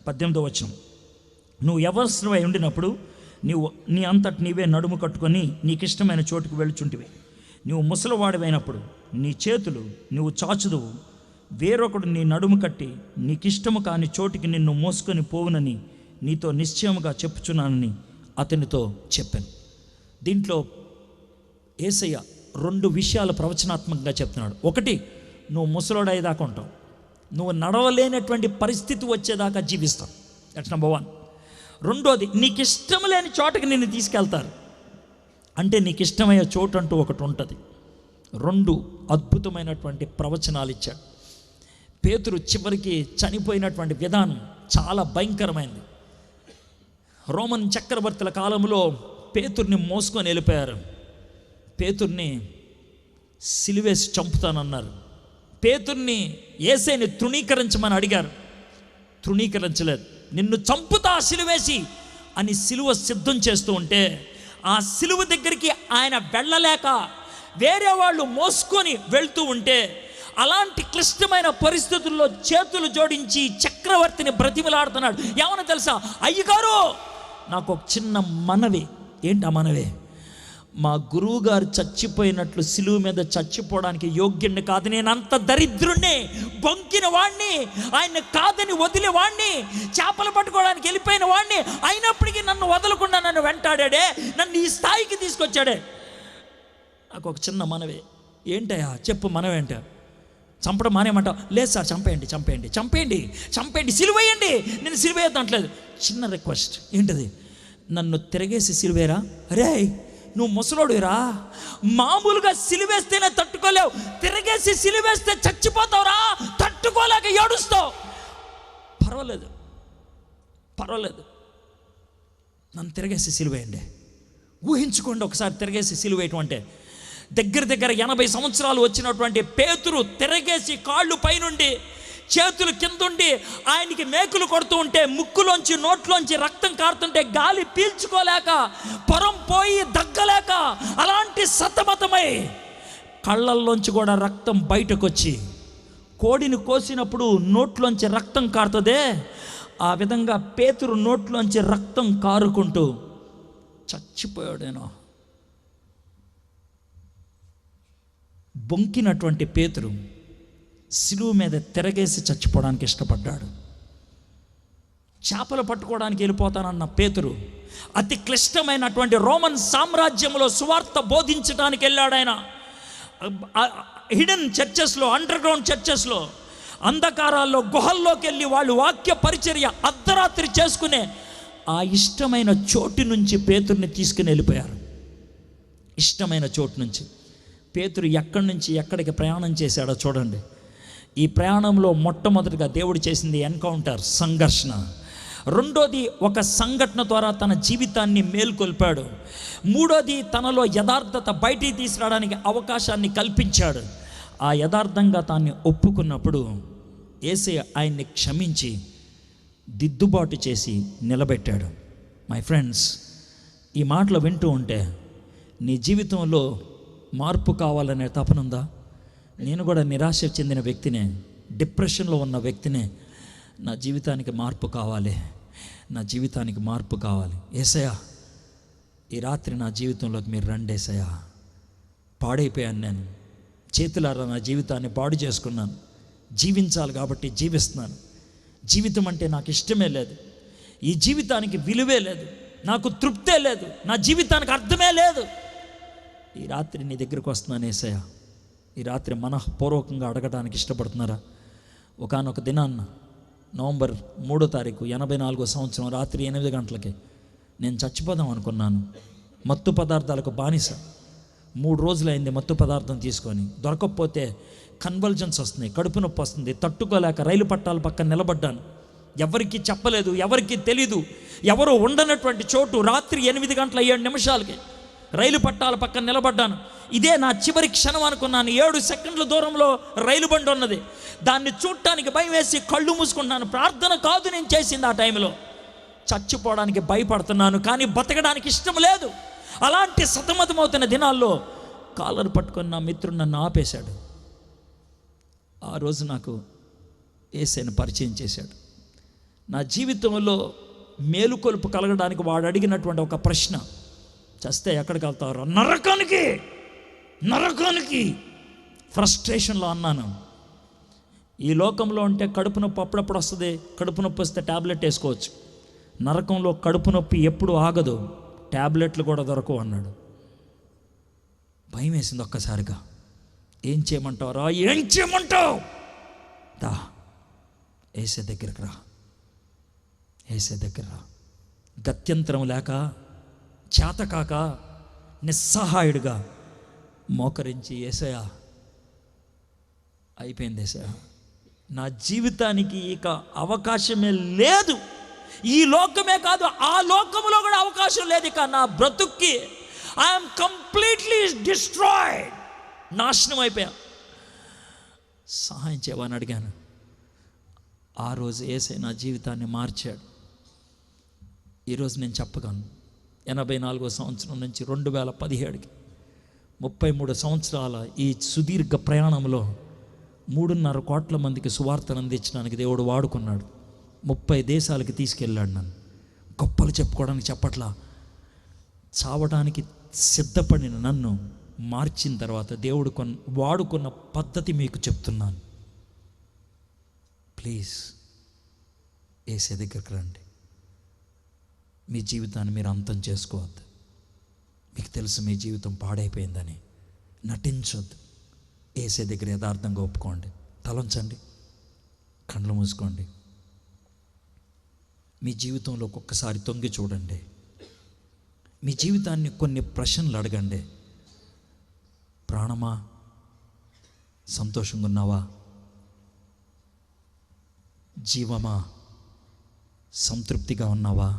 18వ వచనం. నువ్వు యవ్వనస్తుడివై ఉండినప్పుడు నీ అంతటి నీవే నడుము కట్టుకొని నీకు ఇష్టమైన చోటుకు వెళ్ళుచుంటివి. నువ్వు ముసలివాడివైనప్పుడు నీ చేతులు నువ్వు చాచుదువు, వేరొకడు నీ నడుము కట్టి నీకిష్టము కాని చోటికి నిన్ను మోసుకొని పోవునని నీతో నిశ్చయముగా చెప్పుచున్నానని అతనితో చెప్పాను. దీంట్లో యేసయ్య 2 విషయాలు ప్రవచనాత్మకంగా చెప్తున్నాడు. ఒకటి, నువ్వు ముసలోడయ్యేదాకా ఉంటావు, నువ్వు నడవలేనటువంటి పరిస్థితి వచ్చేదాకా జీవిస్తావు. That's number 1. రెండోది, నీకు ఇష్టం లేని చోటకి నిన్ను తీసుకెళ్తారు. అంటే నీకు ఇష్టమయ్యే చోటు అంటూ ఒకటి ఉంటుంది. 2 అద్భుతమైనటువంటి ప్రవచనాలు ఇచ్చాడు. పేతురు చివరికి చనిపోయినటువంటి విధానం చాలా భయంకరమైనది. రోమన్ చక్రవర్తుల కాలంలో పేతుర్ని మోసుకొని వెళ్ళిపోయారు. పేతుర్ని సిలువేసి చంపుతానన్నారు. పేతుర్ని యేసయ్యని తృణీకరించమని అడిగారు, తృణీకరించలేదు. నిన్ను చంపుతా సిలువేసి అని సిలువ సిద్ధం చేస్తూ ఉంటే ఆ సిలువ దగ్గరికి ఆయన వెళ్ళలేక వేరే వాళ్ళు మోసుకొని వెళ్తూ ఉంటే అలాంటి క్లిష్టమైన పరిస్థితుల్లో చేతులు జోడించి చక్రవర్తిని బ్రతిమలాడుతున్నాడు. ఏమన్నా తెలుసా? అయ్యగారు, నాకు ఒక చిన్న మనవి. ఏంటి ఆ మనవి? మా గురువు గారు చచ్చిపోయినట్లు సిలువ మీద చచ్చిపోవడానికి యోగ్యుణ్ణి కాదు, నేను అంత దరిద్రుణ్ణి, బొంకిన వాణ్ణి, ఆయన్ని కాదని వదిలే వాణ్ణి, చేపలు పట్టుకోవడానికి వెళ్ళిపోయిన వాణ్ణి, అయినప్పటికీ నన్ను వదలకుండా నన్ను వెంటాడాడే, నన్ను ఈ స్థాయికి తీసుకొచ్చాడే. నాకు ఒక చిన్న మనవి. ఏంటయ్యా చెప్పు, మనవేంట? చంపడం మానేమంటావు? లేదు సార్, చంపేయండి చంపేయండి చంపేయండి చంపేయండి, సిలువేయండి. నేను సిలువేయద్దంటలేదు, చిన్న రిక్వెస్ట్. ఏంటది? నన్ను తిరగేసి సిలువేరా. అరే నువ్వు ముసలోడురా, మామూలుగా సిలువేస్తేనే తట్టుకోలేవు, తిరగేసి సిలువేస్తే చచ్చిపోతావురా, తట్టుకోలేక ఏడుస్తావు. పర్వాలేదు, పర్వాలేదు, నన్ను తిరగేసి సిలువేయండి. ఊహించుకోండి ఒకసారి తిరగేసి సిలువేయటం అంటే. దగ్గర 80 సంవత్సరాలు వచ్చినటువంటి పేతురు తిరగేసి కాళ్ళు పైనుండి చేతులు కిందుండి ఆయనకి మేకులు కొడుతూ ఉంటే, ముక్కులోంచి నోట్లోంచి రక్తం కారుతుంటే గాలి పీల్చుకోలేక, పొరం పోయి దగ్గలేక, అలాంటి సతమతమై కళ్ళల్లోంచి కూడా రక్తం బయటకు వచ్చి, కోడిని కోసినప్పుడు నోట్లోంచి రక్తం కారుతుందే, ఆ విధంగా పేతురు నోట్లోంచి రక్తం కారుకుంటూ చచ్చిపోయాడేనో. బొంకినటువంటి పేతురు సిలువ మీద తిరగేసి చచ్చిపోవడానికి ఇష్టపడ్డాడు. చేపలు పట్టుకోవడానికి వెళ్ళిపోతానన్న పేతురు అతి క్లిష్టమైనటువంటి రోమన్ సామ్రాజ్యంలో సువార్త బోధించడానికి వెళ్ళాడు. ఆయన హిడెన్ చర్చెస్లో, అండర్ గ్రౌండ్ చర్చెస్లో, అంధకారాల్లో, గుహల్లోకి వెళ్ళి వాళ్ళు వాక్య పరిచర్య అర్ధరాత్రి చేసుకునే ఆ ఇష్టమైన చోటు నుంచి పేతుర్ని తీసుకుని వెళ్ళిపోయారు. ఇష్టమైన చోటు నుంచి పేతురు ఎక్కడి నుంచి ఎక్కడికి ప్రయాణం చేశాడో చూడండి. ఈ ప్రయాణంలో మొట్టమొదటిగా దేవుడు చేసింది ఎన్కౌంటర్, సంఘర్షణ. రెండోది ఒక సంఘటన ద్వారా తన జీవితాన్ని మేల్కొల్పాడు. మూడోది తనలో యథార్థత బయటికి తీసుకురావడానికి అవకాశాన్ని కల్పించాడు. ఆ యథార్థంగా తాన్ని ఒప్పుకున్నప్పుడు యేసయ్య ఆయన్ని క్షమించి దిద్దుబాటు చేసి నిలబెట్టాడు. మై ఫ్రెండ్స్, ఈ మాటలు వింటూ ఉంటే నీ జీవితంలో మార్పు కావాలనే తపనుందా? నేను కూడా నిరాశ చెందిన వ్యక్తినే, డిప్రెషన్లో ఉన్న వ్యక్తినే. నా జీవితానికి మార్పు కావాలి, నా జీవితానికి మార్పు కావాలి. యేసయ్య, ఈ రాత్రి నా జీవితంలోకి మీరు రండి యేసయ్య. పాడైపోయాను నేను, చేతులారా నా జీవితాన్ని పాడు చేసుకున్నాను. జీవించాలి కాబట్టి జీవిస్తున్నాను. జీవితం అంటే నాకు ఇష్టమే లేదు, ఈ జీవితానికి విలువే లేదు, నాకు తృప్తే లేదు, నా జీవితానికి అర్థమే లేదు. ఈ రాత్రి నీ దగ్గరికి వస్తున్నాను యేసయ్య. ఈ రాత్రి మనఃపూర్వకంగా అడగడానికి ఇష్టపడుతున్నారా? ఒకానొక దినాన్న నవంబర్ 3వ తారీఖు 84వ సంవత్సరం రాత్రి 8 గంటలకి నేను చచ్చిపోదాం అనుకున్నాను. మత్తు పదార్థాలకు బానిస. 3 రోజులైంది మత్తు పదార్థం తీసుకొని. దొరకకపోతే కన్వల్జన్స్ వస్తున్నాయి, కడుపు నొప్పి వస్తుంది, తట్టుకోలేక రైలు పట్టాల పక్కన నిలబడ్డాను. ఎవరికి చెప్పలేదు, ఎవరికి తెలీదు, ఎవరు ఉండనటువంటి చోటు. రాత్రి 8:07 రైలు పట్టాల పక్కన నిలబడ్డాను. ఇదే నా చివరి క్షణం అనుకున్నాను. 7 సెకండ్ల దూరంలో రైలు బండి ఉన్నది. దాన్ని చూడటానికి భయం వేసి కళ్ళు మూసుకుంటున్నాను. ప్రార్థన కాదు నేను చేసింది ఆ టైంలో. చచ్చిపోవడానికి భయపడుతున్నాను, కానీ బతకడానికి ఇష్టం లేదు. అలాంటి సతమతమవుతున్న దినాల్లో కాలర్ పట్టుకొని నా మిత్రుడు నన్ను ఆపేశాడు. ఆ రోజు నాకు యేసయ్యను పరిచయం చేశాడు. నా జీవితంలో మేలుకొలుపు కలగడానికి వాడు అడిగినటువంటి ఒక ప్రశ్న, చస్తే ఎక్కడికి వెళ్తారు? నరకానికి, నరకానికి. ఫ్రస్ట్రేషన్లో అన్నాను, ఈ లోకంలో ఉంటే కడుపు నొప్పి అప్పుడప్పుడు వస్తుంది, కడుపు నొప్పి వస్తే ట్యాబ్లెట్ వేసుకోవచ్చు. నరకంలో కడుపు నొప్పి ఎప్పుడు ఆగదు, ట్యాబ్లెట్లు కూడా దొరకవు అన్నాడు. భయం వేసింది ఒక్కసారిగా. ఏం చేయమంటావు? ఏం చేయమంటావు? దా యేసయ్య దగ్గరికి రా, యేసయ్య దగ్గర రా. గత్యంతరం లేక, చేతకాక, నిస్సహాయుడిగా మోకరించి, యేసయ్య అయిపోయింది యేసయ్య, నా జీవితానికి ఇక అవకాశమే లేదు. ఈ లోకమే కాదు, ఆ లోకంలో కూడా అవకాశం లేదు. ఇక నా బ్రతుక్కి ఐఎమ్ కంప్లీట్లీ డిస్ట్రాయిడ్, నాశనం అయిపోయా. సహాయం చేయమని అడిగాను. ఆ రోజు యేసయ్య నా జీవితాన్ని మార్చాడు. ఈరోజు నేను చెప్పగలను, 84వ సంవత్సరం నుంచి 2017కి 33 సంవత్సరాల ఈ సుదీర్ఘ ప్రయాణంలో 3.5 కోట్ల మందికి సువార్తను అందించడానికి దేవుడు వాడుకున్నాడు. 30 దేశాలకి తీసుకెళ్ళాడు నన్ను. గొప్పలు చెప్పుకోవడానికి చెప్పట్లా, చావడానికి సిద్ధపడిన నన్ను మార్చిన తర్వాత దేవుడు వాడుకున్న పద్ధతి మీకు చెప్తున్నాను. ప్లీజ్ యేసయ్య దగ్గరికి రండి. మీ జీవితాన్ని మీరు అంతం చేసుకోవద్దు. మీకు తెలుసు మీ జీవితం పాడైపోయిందని. నటించొద్దు. యేసయ్య దగ్గర యథార్థంగా ఒప్పుకోండి. తలంచండి, కళ్ళు మూసుకోండి. మీ జీవితంలో ఒక్కొక్కసారి తొంగి చూడండి. మీ జీవితాన్ని కొన్ని ప్రశ్నలు అడగండి. ప్రాణమా, సంతోషంగా ఉన్నావా? జీవమా, సంతృప్తిగా ఉన్నావా?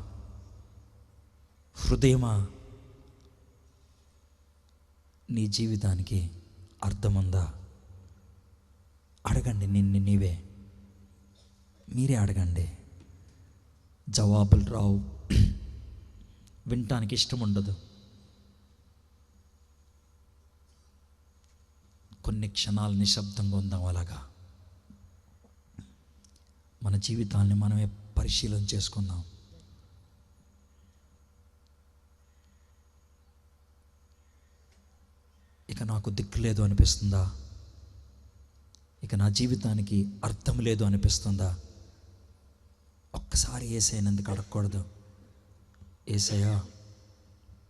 హృదయమా? నీ జీవితానికి అర్థముందా? అడగండి నిన్ను నీవే, మీరే అడగండి. జవాబులు రావు, వినటానికి ఇష్టం ఉండదు. కొన్ని క్షణాలు నిశ్శబ్దంగా ఉందాం. అలాగా మన జీవితాన్ని మనమే పరిశీలన చేసుకుందాం. ఇక నాకు దిక్కు లేదు అనిపిస్తుందా? ఇక నా జీవితానికి అర్థం లేదు అనిపిస్తుందా? ఒక్కసారి యేసయ్యను ఎందుకు అడగకూడదు? యేసయ్యా,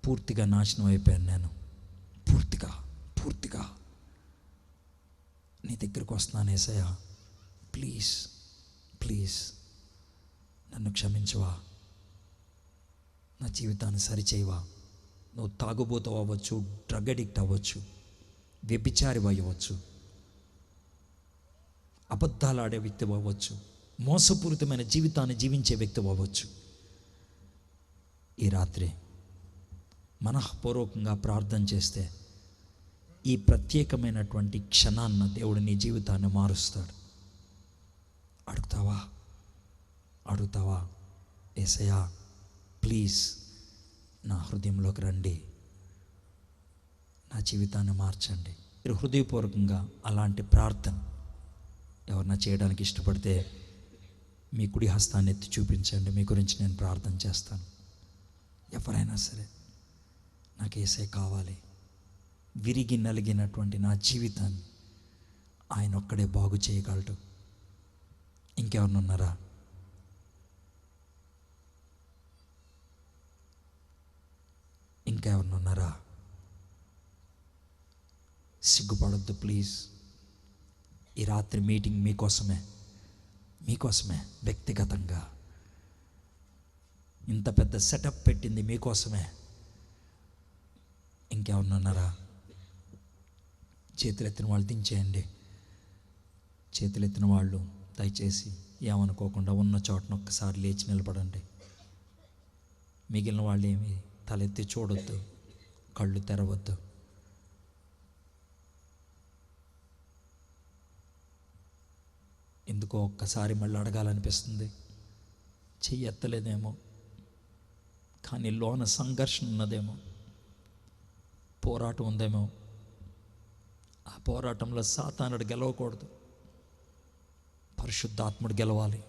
పూర్తిగా నాశనం అయిపోయాను నేను, పూర్తిగా నీ దగ్గరికి వస్తున్నాను యేసయ్యా, ప్లీజ్ నన్ను క్షమించవా, నా జీవితాన్ని సరిచేయవా. నువ్వు తాగుబోతు అవ్వచ్చు, డ్రగ్ అడిక్ట్ అవ్వచ్చు, వ్యభిచారి అవ్వచ్చు, అబద్ధాలు ఆడే వ్యక్తి అవ్వచ్చు, మోసపూరితమైన జీవితాన్ని జీవించే వ్యక్తి అవ్వచ్చు. ఈ రాత్రి మనఃపూర్వకంగా ప్రార్థన చేస్తే ఈ ప్రత్యేకమైనటువంటి క్షణాన్న దేవుడు నీ జీవితాన్ని మారుస్తాడు. అడుగుతావా? యేసయ్యా, ప్లీజ్ నా హృదయంలోకి రండి, నా జీవితాన్ని మార్చండి. మీరు హృదయపూర్వకంగా అలాంటి ప్రార్థన ఎవరన్నా చేయడానికి ఇష్టపడితే మీ కుడి హస్తాన్ని ఎత్తి చూపించండి. మీ గురించి నేను ప్రార్థన చేస్తాను. ఎవరైనా సరే, నాకు యేసయ్య కావాలి, విరిగి నలిగినటువంటి నా జీవితాన్ని ఆయన ఒక్కడే బాగు చేయగలడు. ఇంకెవరిని ఉన్నారా? సిగ్గుపడొద్దు ప్లీజ్. ఈ రాత్రి మీటింగ్ మీకోసమే వ్యక్తిగతంగా ఇంత పెద్ద సెటప్ పెట్టింది మీకోసమే. ఇంకెవరిని ఉన్నారా? చేతులెత్తిన వాళ్ళు దించేయండి. చేతులెత్తిన వాళ్ళు దయచేసి ఏమనుకోకుండా ఉన్న చోటన ఒక్కసారి లేచి నిలబడండి. మిగిలిన వాళ్ళు ఏమి తలెత్తి చూడొద్దు, కళ్ళు తెరవద్దు. ఎందుకో ఒక్కసారి మళ్ళీ అడగాలనిపిస్తుంది. చెయ్యి ఎత్తలేదేమో, కానీ లోన సంఘర్షణ ఉన్నదేమో, పోరాటం ఉందేమో. ఆ పోరాటంలో సాతానుడు గెలవకూడదు, పరిశుద్ధాత్ముడు గెలవాలి.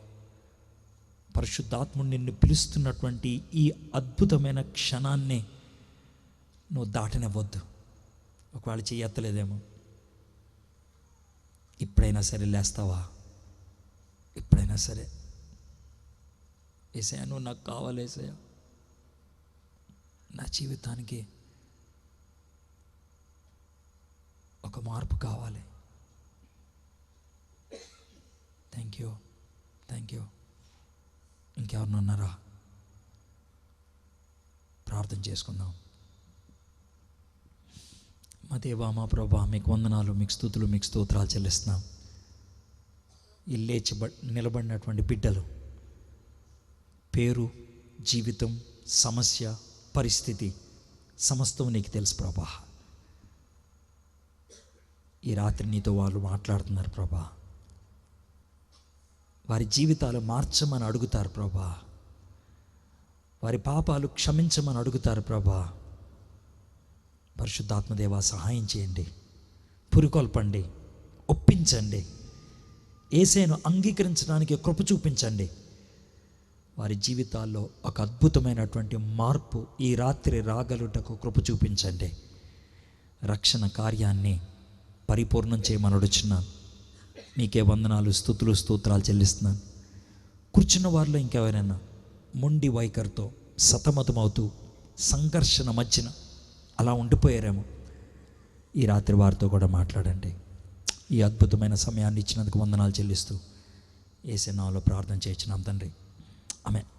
పరిశుద్ధాత్ముడు నిన్ను పిలుస్తున్నటువంటి ఈ అద్భుతమైన క్షణాన్ని నువ్వు దాటనివ్వద్దు. ఒకవేళ చెయ్యి ఎత్తలేదేమో, ఇప్పుడైనా సరే లేస్తావా? ఎప్పుడైనా సరే, యేసయ్యా నువ్వు నాకు కావాలి, యేసయ్యా నా జీవితానికి ఒక మార్పు కావాలి. Thank you. ఇంకెవరిని ఉన్నారా? ప్రార్థన చేసుకుందాం. మా దేవా, మా ప్రభా, మీకు వందనాలు, మీకు స్తుతులు, మీకు స్తోత్రాలు చెల్లిస్తున్నాం. ఈ నిలబడినటువంటి బిడ్డలు పేరు, జీవితం, సమస్య, పరిస్థితి సమస్తం నీకు తెలుసు ప్రభా. ఈ రాత్రి నీతో వాళ్ళు మాట్లాడుతున్నారు ప్రభా. వారి జీవితాలు మార్చమని అడుగుతారు ప్రభా. వారి పాపాలు క్షమించమని అడుగుతారు ప్రభా. పరిశుద్ధాత్మదేవా సహాయం చేయండి, పురికొల్పండి, ఒప్పించండి, యేసయ్యను అంగీకరించడానికి కృప చూపించండి. వారి జీవితాల్లో ఒక అద్భుతమైనటువంటి మార్పు ఈ రాత్రి రాగలుటకు కృప చూపించండి. రక్షణ కార్యాన్ని పరిపూర్ణం చేయమని అడుగుచున్నాను. మీకే వందనాలు, స్తుతులు, స్తోత్రాలు చెల్లిస్తున్నాను. కూర్చున్న వారిలో ఇంకెవరైనా మొండి వైఖరితో సతమతమవుతూ సంఘర్షణ మధ్యన అలా ఉండిపోయారేమో, ఈ రాత్రి వారితో కూడా మాట్లాడండి. ఈ అద్భుతమైన సమయాన్ని ఇచ్చినందుకు వందనాలు చెల్లిస్తూ యేసయ్య నామములో ప్రార్థన చేయించున్నాం తండ్రి. ఆమేన్.